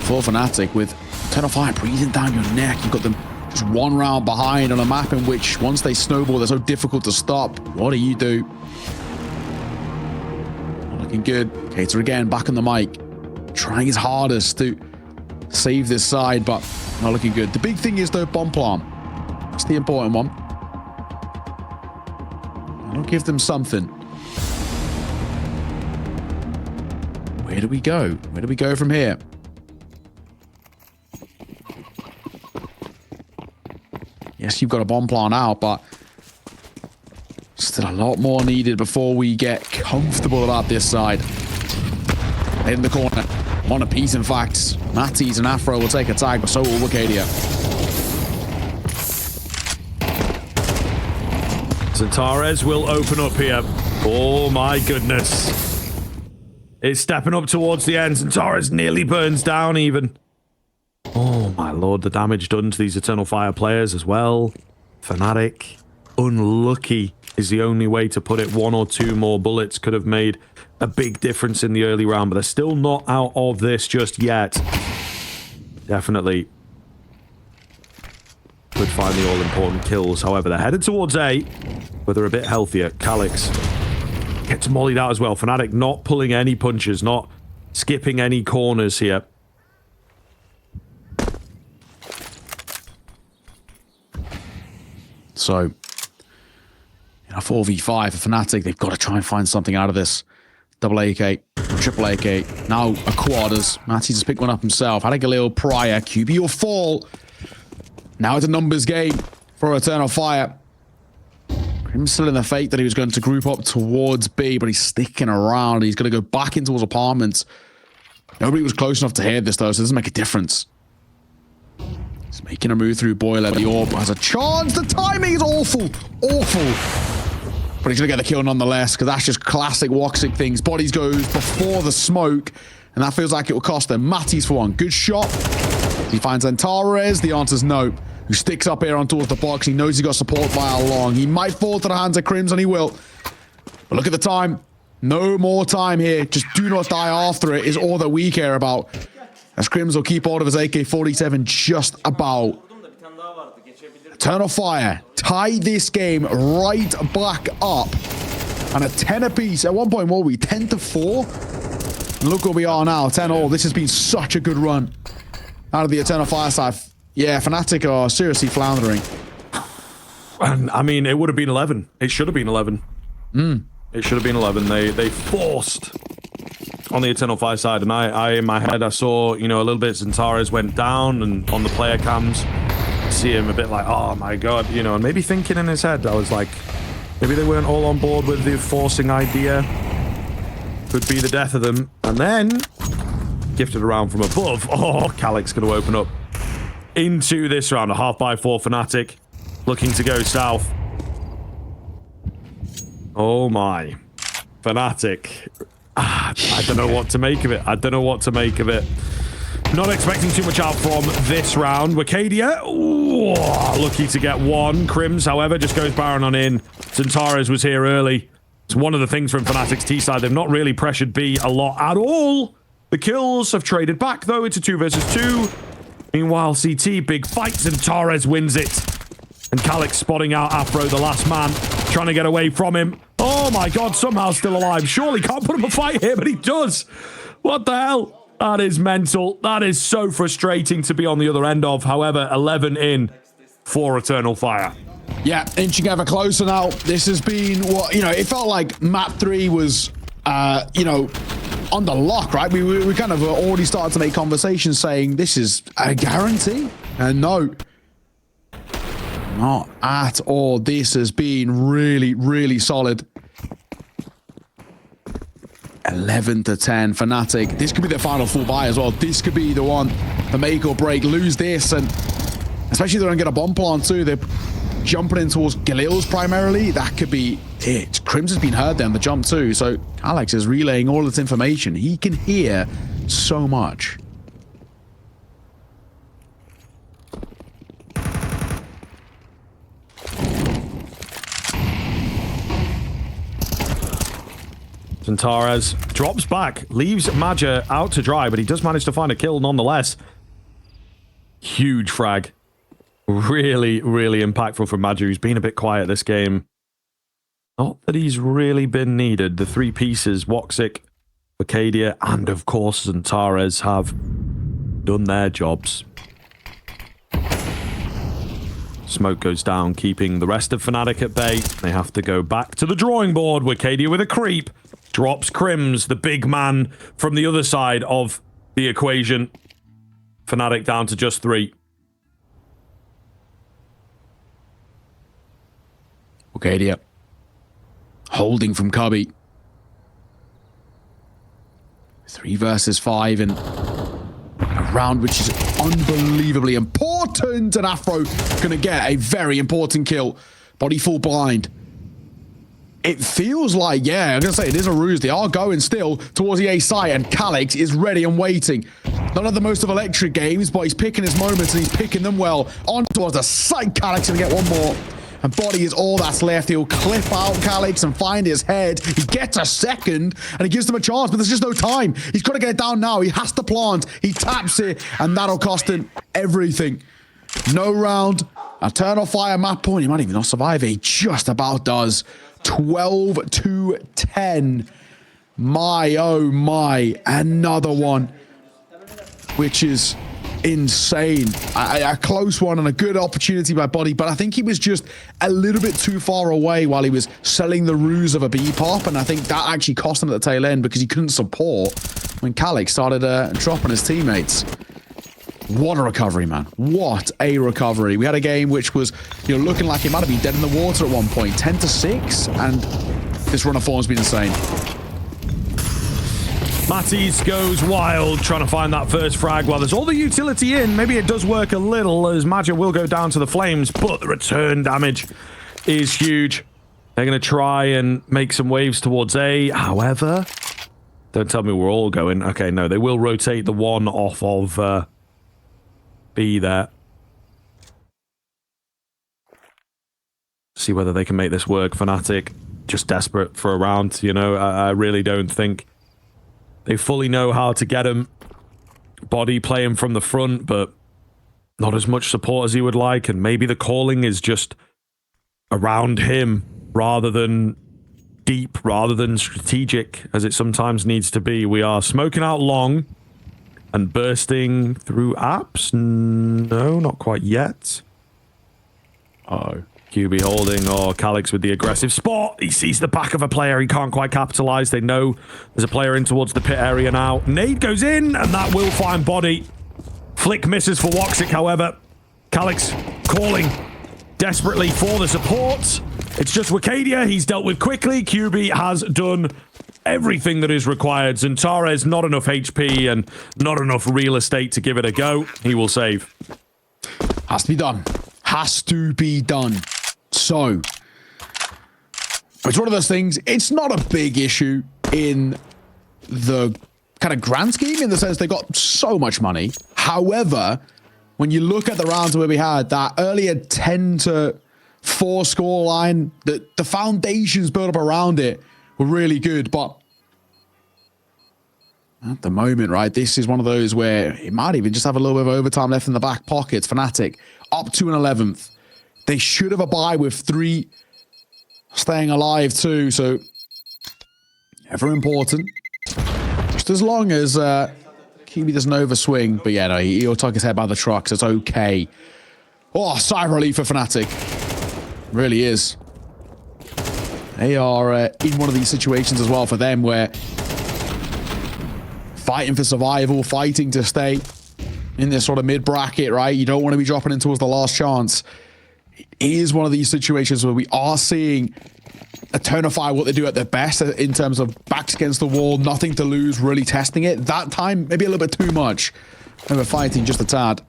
for Fnatic with Eternal Fire breathing down your neck. You've got them just 1 round behind on a map in which once they snowball, they're so difficult to stop. What do you do? Not looking good. Cater again, back on the mic. Trying his hardest to save this side, but not looking good. The big thing is, though, bomb plant. That's the important one. I'll give them something. Where do we go? Where do we go from here? Yes, you've got a bomb plant out, but still a lot more needed before we get comfortable about this side. In the corner. On a piece, in fact. Matties and Afro will take a tag, but so will Wicadia. Xantares will open up here. Oh my goodness. It's stepping up towards the end. Xantares nearly burns down even. Oh my lord, the damage done to these Eternal Fire players as well. Fnatic. Unlucky is the only way to put it. 1 or 2 more bullets could have made a big difference in the early round, but they're still not out of this just yet. Definitely could find the all-important kills. However, they're headed towards A, but they're a bit healthier. Calyx gets mollied out as well. Fnatic not pulling any punches, not skipping any corners here. So, in a 4v5 for Fnatic, they've got to try and find something out of this. Double AK, triple AK, now a quadders. Matty just picked one up himself. Had a Galil prior. QB will fall. Now it's a numbers game for Eternal Fire. Grim's still in the fate that he was going to group up towards B, but he's sticking around. He's going to go back into his apartments. Nobody was close enough to hear this, though, so it doesn't make a difference. He's making a move through Boiler. The orb has a chance. The timing is awful. Awful. But he's going to get the kill nonetheless, because that's just classic Woxic things. Bodies goes before the smoke, and that feels like it will cost them. Matties for one. Good shot. He finds Xantares. The answer's no. Who sticks up here on towards the box. He knows he got support by how long. He might fall to the hands of Crims, and he will. But look at the time. No more time here. Just do not die after it is all that we care about. As Crims will keep hold of his AK-47 just about. Eternal Fire tie this game right back up. And a 10 apiece. At one point, what were we? 10-4? And look where we are now. 10-all. This has been such a good run. Out of the Eternal Fire side. Yeah, Fnatic are seriously floundering. And I mean, it would have been 11. It should have been 11. It should have been 11. They forced on the Eternal Fire side, and I in my head I saw, you know, a little bit Xantares went down, and on the player cams see him a bit like, oh my god, you know, and maybe thinking in his head, I was like, maybe they weren't all on board with the forcing idea. Could be the death of them. And then gifted around from above. Oh, Calyx going to open up into this round. A half by 4 Fnatic looking to go south. Oh my. Fnatic. I don't know what to make of it. I don't know what to make of it. Not expecting too much out from this round. Wicadia, lucky to get one. Crims, however, just goes Baron on in. Xantares was here early. It's one of the things from Fnatic's T side. They've not really pressured B a lot at all. The kills have traded back, though. It's a 2 versus 2. Meanwhile, CT, big fight. Xantares wins it. And Calyx spotting out Afro, the last man, trying to get away from him. Oh my god, somehow still alive. Surely can't put him a fight here, but he does. What the hell? That is mental. That is so frustrating to be on the other end of. However, 11 in for Eternal Fire. Yeah, inching ever closer now. This has been what, you know, it felt like map 3 was, you know, on the lock, right? We kind of already started to make conversations saying this is a guarantee. And no, not at all. This has been really, really solid. 11-10 Fnatic. This could be their final full buy as well. This could be the one, the make or break. Lose this, and especially if they don't get a bomb plant too. They're jumping in towards Galil's primarily. That could be it. Crims has been hurt there on the jump too. So Alex is relaying all this information. He can hear so much. Xantares drops back, leaves Maja out to dry, but he does manage to find a kill nonetheless. Huge frag. Really, really impactful from Maja, who's been a bit quiet this game. Not that he's really been needed. The 3 pieces, Woxic, Wicadia, and of course Xantares have done their jobs. Smoke goes down, keeping the rest of Fnatic at bay. They have to go back to the drawing board. Wicadia with a creep. Drops Crims, the big man from the other side of the equation. Fnatic down to just 3. Wicadia holding from Cubby. 3 versus 5 in a round which is unbelievably important. And Afro gonna get a very important kill. Body full blind. It feels like, yeah, I'm gonna say it is a ruse. They are going still towards the A site, and Calyx is ready and waiting. Not of the most of electric games, but he's picking his moments and he's picking them well. On towards the site, Calyx gonna get one more. And body is all that's left. He'll clip out Calyx and find his head. He gets a second, and he gives them a chance, but there's just no time. He's got to get it down now. He has to plant. He taps it, and that'll cost him everything. No round. Eternal Fire map point. He might even not survive. He just about does. 12-10. My, oh my. Another one, which is insane. A close one and a good opportunity by Body, but I think he was just a little bit too far away while he was selling the ruse of a B-pop, and I think that actually cost him at the tail end because he couldn't support when Calyx started dropping his teammates. What a recovery, man. What a recovery. We had a game which was, you know, looking like it might have been dead in the water at one point. 10-6, and this run of form's been insane. Matties goes wild, trying to find that first frag. While there's all the utility in, maybe it does work a little, as Maja will go down to the flames, but the return damage is huge. They're going to try and make some waves towards A. However, don't tell me we're all going. Okay, no, they will rotate the one off of B there. See whether they can make this work. Fnatic just desperate for a round, you know. I really don't think they fully know how to get him. Body play him from the front, but not as much support as he would like, and maybe the calling is just around him rather than deep, rather than strategic, as it sometimes needs to be. We are smoking out long and bursting through apps. No, not quite yet. Uh-oh. QB holding, Calyx with the aggressive spot. He sees the back of a player. He can't quite capitalize. They know there's a player in towards the pit area now. Nade goes in, and that will find body. Flick misses for Woxic, however. Calyx calling desperately for the support. It's just Wicadia. He's dealt with quickly. QB has done everything that is required. Xantares, not enough HP and not enough real estate to give it a go. He will save. Has to be done. Has to be done. So, it's one of those things. It's not a big issue in the kind of grand scheme, in the sense they got so much money. However, when you look at the rounds where we had that earlier 10-4 score line, the foundations built up around it were really good. But at the moment, right, this is one of those where it might even just have a little bit of overtime left in the back pockets. Fnatic up to an 11th. They should have a bye with 3 staying alive too. So ever important. Just as long as QB doesn't overswing. But yeah, no, he'll tuck his head by the truck, so it's okay. Oh, sigh of relief for Fnatic. Really is. They are in one of these situations as well for them where fighting for survival, fighting to stay in this sort of mid-bracket, right? You don't want to be dropping in towards the last chance. It is one of these situations where we are seeing Eternify what they do at their best in terms of backs against the wall, nothing to lose, really testing it. That time, maybe a little bit too much. They were fighting just a tad.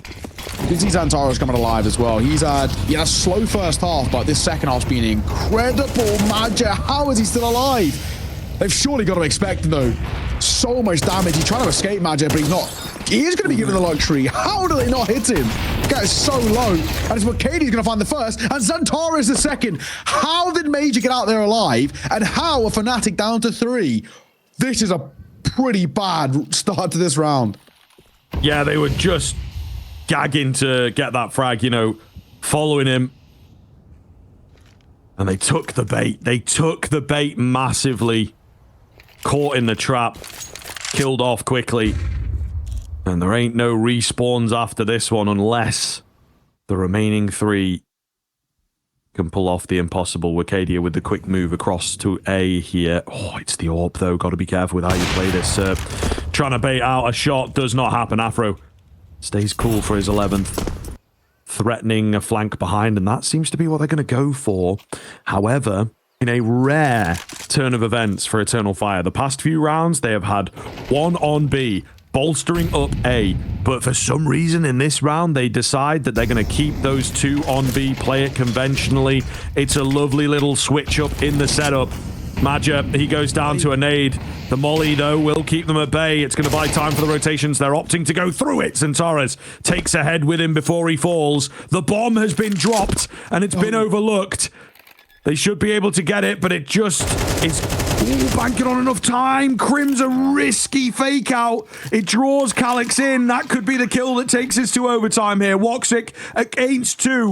You can see Xantares coming alive as well. He had a slow first half, but this second half's been incredible. Maja, how is he still alive? They've surely got to expect him, though. So much damage. He's trying to escape Maja, but he's not. He is going to be given the luxury. How do they not hit him? The guy is so low. And it's Wicadia going to find the first, and Xantares the second. How did Major get out there alive? And how are Fnatic down to 3? This is a pretty bad start to this round. Yeah, they were just gagging to get that frag, you know, following him. And they took the bait. They took the bait massively. Caught in the trap. Killed off quickly. And there ain't no respawns after this one unless the remaining 3 can pull off the impossible. Wicadia with the quick move across to A here. Oh, it's the AWP though. Got to be careful with how you play this. Trying to bait out a shot does not happen. Afro stays cool for his 11th. Threatening a flank behind, and that seems to be what they're going to go for. However, in a rare turn of events for Eternal Fire, the past few rounds, they have had 1 on B, bolstering up A, but for some reason in this round they decide that they're going to keep those 2 on B, play it conventionally. It's a lovely little switch up in the setup. Maja, he goes down to a nade. The molly, though, will keep them at bay. It's going to buy time for the rotations. They're opting to go through it. Xantares takes ahead with him before he falls. The bomb has been dropped, and it's been overlooked. They should be able to get it, but it just is banking on enough time. Crim's a risky fake out. It draws Calyx in. That could be the kill that takes us to overtime here. Woxic against 2.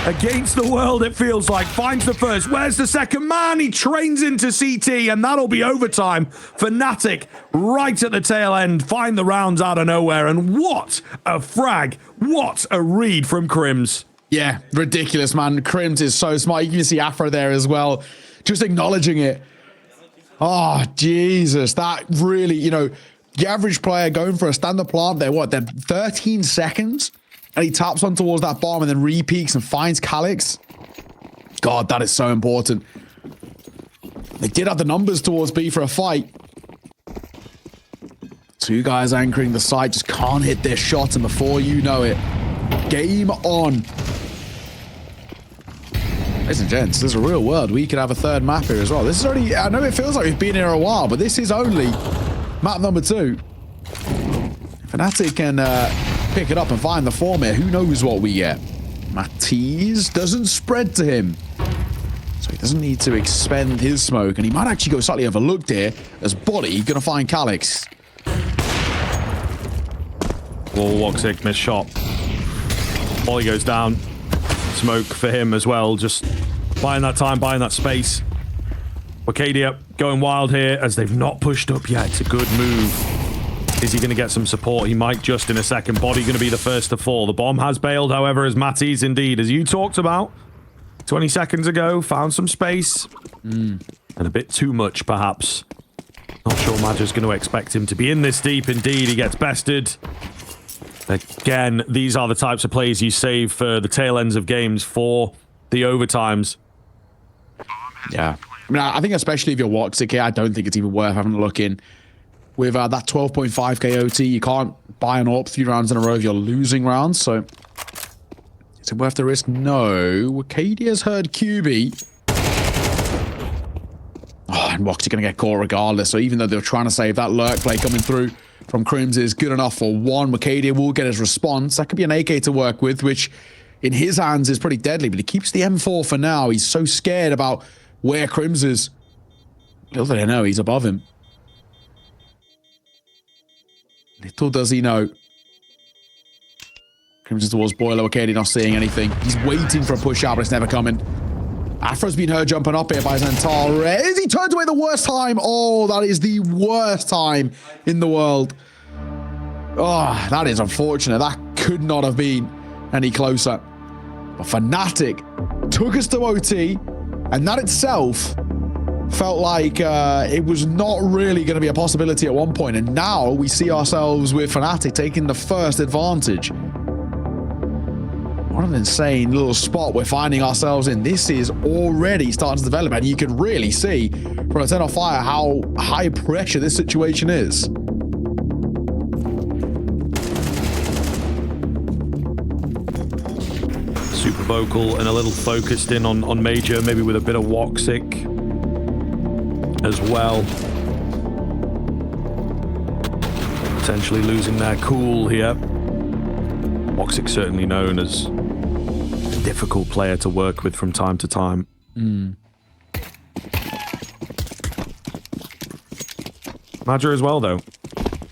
Against the world, it feels like. Finds the first. Where's the second man? He trains into CT, and that'll be overtime. Fnatic right at the tail end. Find the rounds out of nowhere, and what a frag. What a read from Crims. Yeah, ridiculous, man. Crims is so smart. You can see Afro there as well, just acknowledging it. Oh, Jesus. That really, you know, the average player going for a standard plant, they're 13 seconds? And he taps on towards that bomb and then re-peeks and finds Calyx. God, that is so important. They did have the numbers towards B for a fight. 2 guys anchoring the site, just can't hit their shot, and before you know it, game on. Ladies and gents, there's a real world. We could have a 3rd map here as well. This is already, I know it feels like we've been here a while, but this is only map number 2. Fnatic can pick it up and find the form here. Who knows what we get? Matisse doesn't spread to him. So he doesn't need to expend his smoke, and he might actually go slightly overlooked here as Body gonna find Calyx. Woxic missed shot. Ollie goes down. Smoke for him as well, just buying that time, buying that space. Arcadia going wild here as they've not pushed up yet. It's a good move. Is he going to get some support? He might just in a second. Body going to be the first to fall. The bomb has bailed, however, as Matty's indeed, as you talked about 20 seconds ago, found some space. And a bit too much, perhaps. Not sure Madger's going to expect him to be in this deep. Indeed, he gets bested. Again, these are the types of plays you save for the tail ends of games for the overtimes. Yeah. I mean, I think especially if you're Woxic here, I don't think it's even worth having a look in. With that 12.5 KOT, you can't buy an AWP 3 rounds in a row if you're losing rounds, so... Is it worth the risk? No. Arcadia's heard QB. Oh, and Woxic going to get caught regardless, so even though they're trying to save that lurk play coming through from Crims is good enough for one. Arcadia will get his response. That could be an AK to work with, which in his hands is pretty deadly, but he keeps the M4 for now. He's so scared about where Crims is. Little do they know, he's above him. Little does he know. Crims is towards Boiler. Arcadia not seeing anything. He's waiting for a push out, but it's never coming. Afro's been heard jumping up here by Xantares. He turns away the worst time. Oh, that is the worst time in the world. Oh, that is unfortunate. That could not have been any closer. But Fnatic took us to OT, and that itself felt like it was not really going to be a possibility at one point. And now we see ourselves with Fnatic taking the first advantage. What an insane little spot we're finding ourselves in. This is already starting to develop, and you can really see from a 10 off fire how high pressure this situation is. Super vocal and a little focused in on Major, maybe with a bit of Woxic as well. Potentially losing their cool here. Woxic certainly known as a difficult player to work with from time to time. Madger as well, though.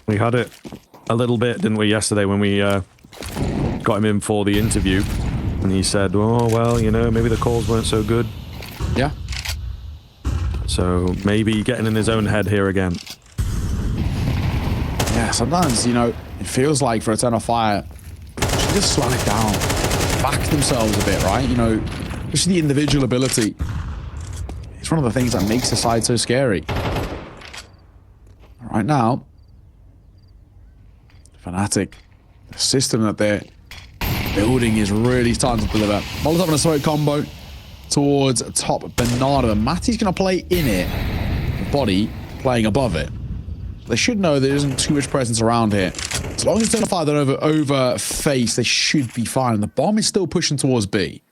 We had it a little bit, didn't we, yesterday when we got him in for the interview. And he said, oh, well, you know, maybe the calls weren't so good. Yeah. So maybe getting in his own head here again. Yeah, sometimes, you know, it feels like for a 10 off fire, just slow it down, back themselves a bit, right? You know, just the individual ability. It's one of the things that makes the side so scary. Right now, Fnatic, the system that they're building is really starting to deliver. Molotov and a smoke combo towards top Bernardo. And Matty's going to play in it, Body playing above it. They should know there isn't too much presence around here. As long as it's 10 off fire, then over face, they should be fine. And the bomb is still pushing towards B.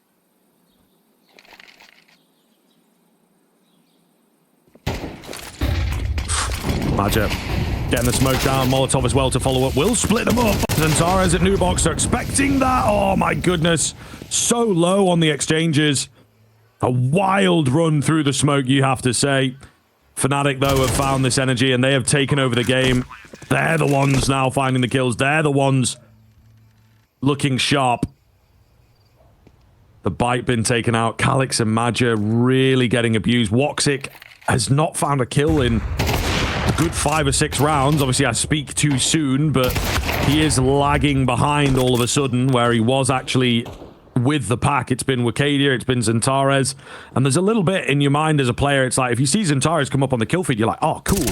Madger getting the smoke down. Molotov as well to follow up. Will split them up. Xantares at New Box are expecting that. Oh my goodness. So low on the exchanges. A wild run through the smoke, you have to say. Fnatic, though, have found this energy and they have taken over the game. They're the ones now finding the kills. They're the ones looking sharp. The bite been taken out. Calyx and Madger really getting abused. Woxic has not found a kill in a good 5 or 6 rounds. Obviously, I speak too soon, but he is lagging behind all of a sudden where he was actually with the pack. It's been Arcadia, it's been Xantares, and there's a little bit in your mind as a player, it's like, if you see Xantares come up on the kill feed, you're like, oh, cool.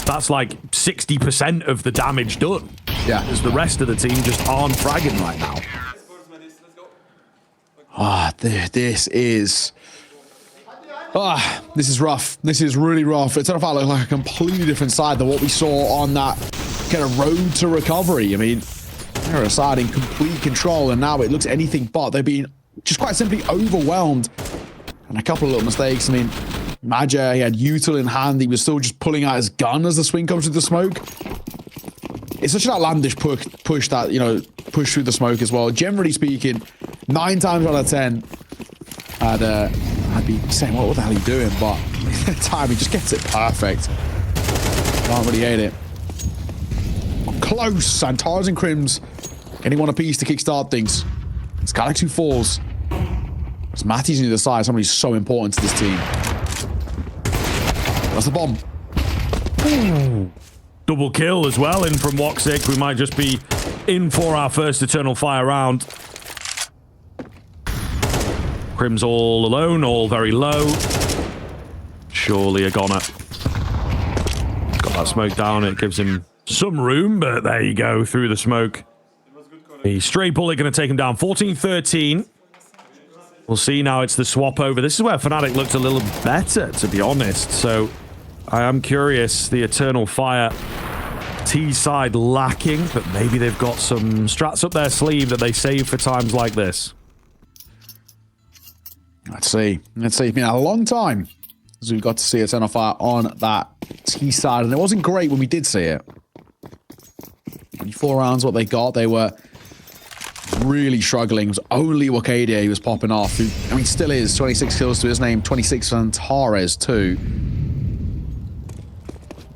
That's like 60% of the damage done. Yeah. Because the rest of the team just aren't fragging right now. This is... this is rough. This is really rough. It's like a completely different side than what we saw on that kind of road to recovery. I mean, they're a side in complete control, and now it looks anything but. They're being just quite simply overwhelmed. And a couple of little mistakes. I mean, Madger, he had util in hand. He was still just pulling out his gun as the swing comes through the smoke. It's such an outlandish push that, you know, push through the smoke as well. Generally speaking, 9 times out of 10, I'd be saying, what the hell are you doing? But time, he just gets it perfect. Can't really hate it. Close. Antares and Crims getting one apiece to kickstart things. It's Calyx who falls. It's Matty's on the other side. Somebody's so important to this team. That's the bomb. Ooh. Double kill as well in from Woxic. We might just be in for our first Eternal Fire round. Crim's all alone, all very low. Surely a goner. Got that smoke down. It gives him some room, but there you go, through the smoke. The stray bullet going to take him down. 14-13. We'll see now. It's the swap over. This is where Fnatic looked a little better, to be honest. So I am curious. The Eternal Fire T side lacking, but maybe they've got some strats up their sleeve that they save for times like this. Let's see. Let's see. It's been a long time since we got to see Eternal Fire on that T side, and it wasn't great when we did see it. 24 rounds, what they got, they were really struggling. It was only Wakadia who was popping off. Who, I mean, still is. 26 kills to his name, 26 for Antares too.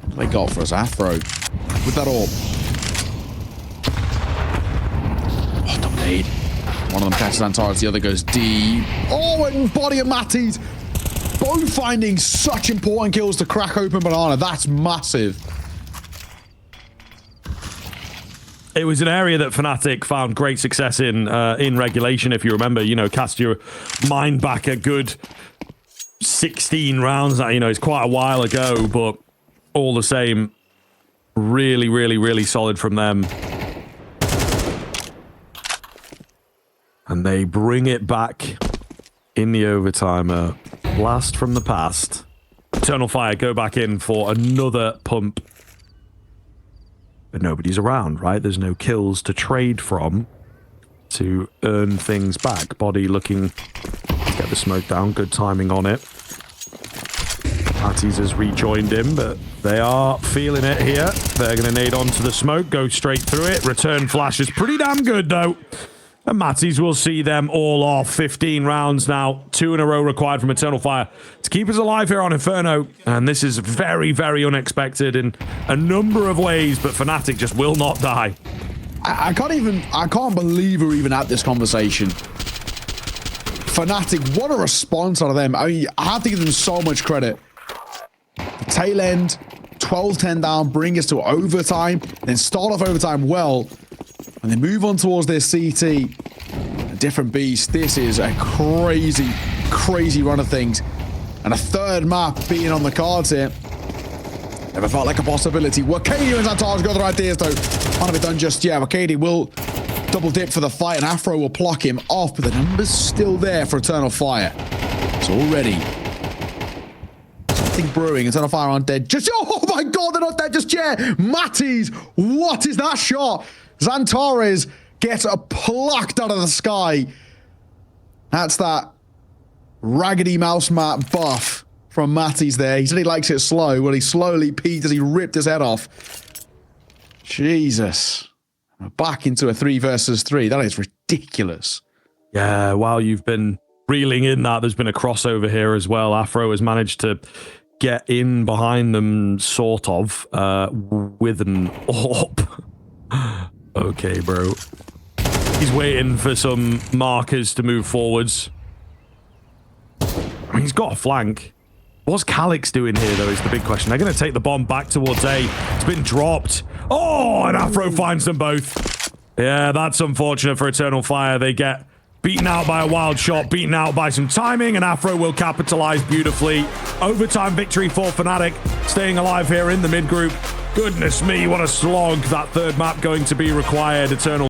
What they got for us? Afro. With that orb. Oh, double nade. One of them catches Antares, the other goes deep. Oh, and body of Matties. Both finding such important kills to crack open Banana. That's massive. It was an area that Fnatic found great success in regulation, if you remember. You know, cast your mind back a good 16 rounds. You know, it's quite a while ago, but all the same, really, really, really solid from them. And they bring it back in the overtime. A blast from the past. Eternal Fire go back in for another pump. But nobody's around, right? There's no kills to trade from to earn things back. Body looking to get the smoke down. Good timing on it. Patties has rejoined him, but they are feeling it here. They're going to nade onto the smoke, go straight through it. Return flash is pretty damn good, though. And Matties will see them all off. 15 rounds now. 2 in a row required from Eternal Fire to keep us alive here on Inferno. And this is very, very unexpected in a number of ways, but Fnatic just will not die. I can't believe we're even at this conversation. Fnatic, what a response out of them. I mean, I have to give them so much credit. The tail end, 12-10 down, bring us to overtime, then start off overtime well. And they move on towards their CT. A different beast. This is a crazy, crazy run of things. And a third map being on the cards here. Never felt like a possibility. Wakadia and Antares got the right ideas, though. Can't be done just yet. Wakadia will double dip for the fight, and Afro will pluck him off, but the number's still there for Eternal Fire. It's already something brewing. Eternal Fire aren't dead just... Oh my god, they're not dead just yet! Matties, what is that shot? Antares gets plucked out of the sky. That's that raggedy mouse mat buff from Matties there. He said he likes it slow. Well, he slowly peaked as he ripped his head off. Jesus. We're back into a 3 versus 3. That is ridiculous. Yeah, while you've been reeling in that, there's been a crossover here as well. Afro has managed to get in behind them, sort of, with an orb. Okay, bro. He's waiting for some markers to move forwards. I mean, he's got a flank. What's Calyx doing here, though, is the big question. They're going to take the bomb back towards A. It's been dropped. Oh, and Afro finds them both. Yeah, that's unfortunate for Eternal Fire. They get beaten out by a wild shot, beaten out by some timing, and Afro will capitalize beautifully. Overtime victory for Fnatic, staying alive here in the mid group. Goodness me, what a slog. That third map going to be required. Eternal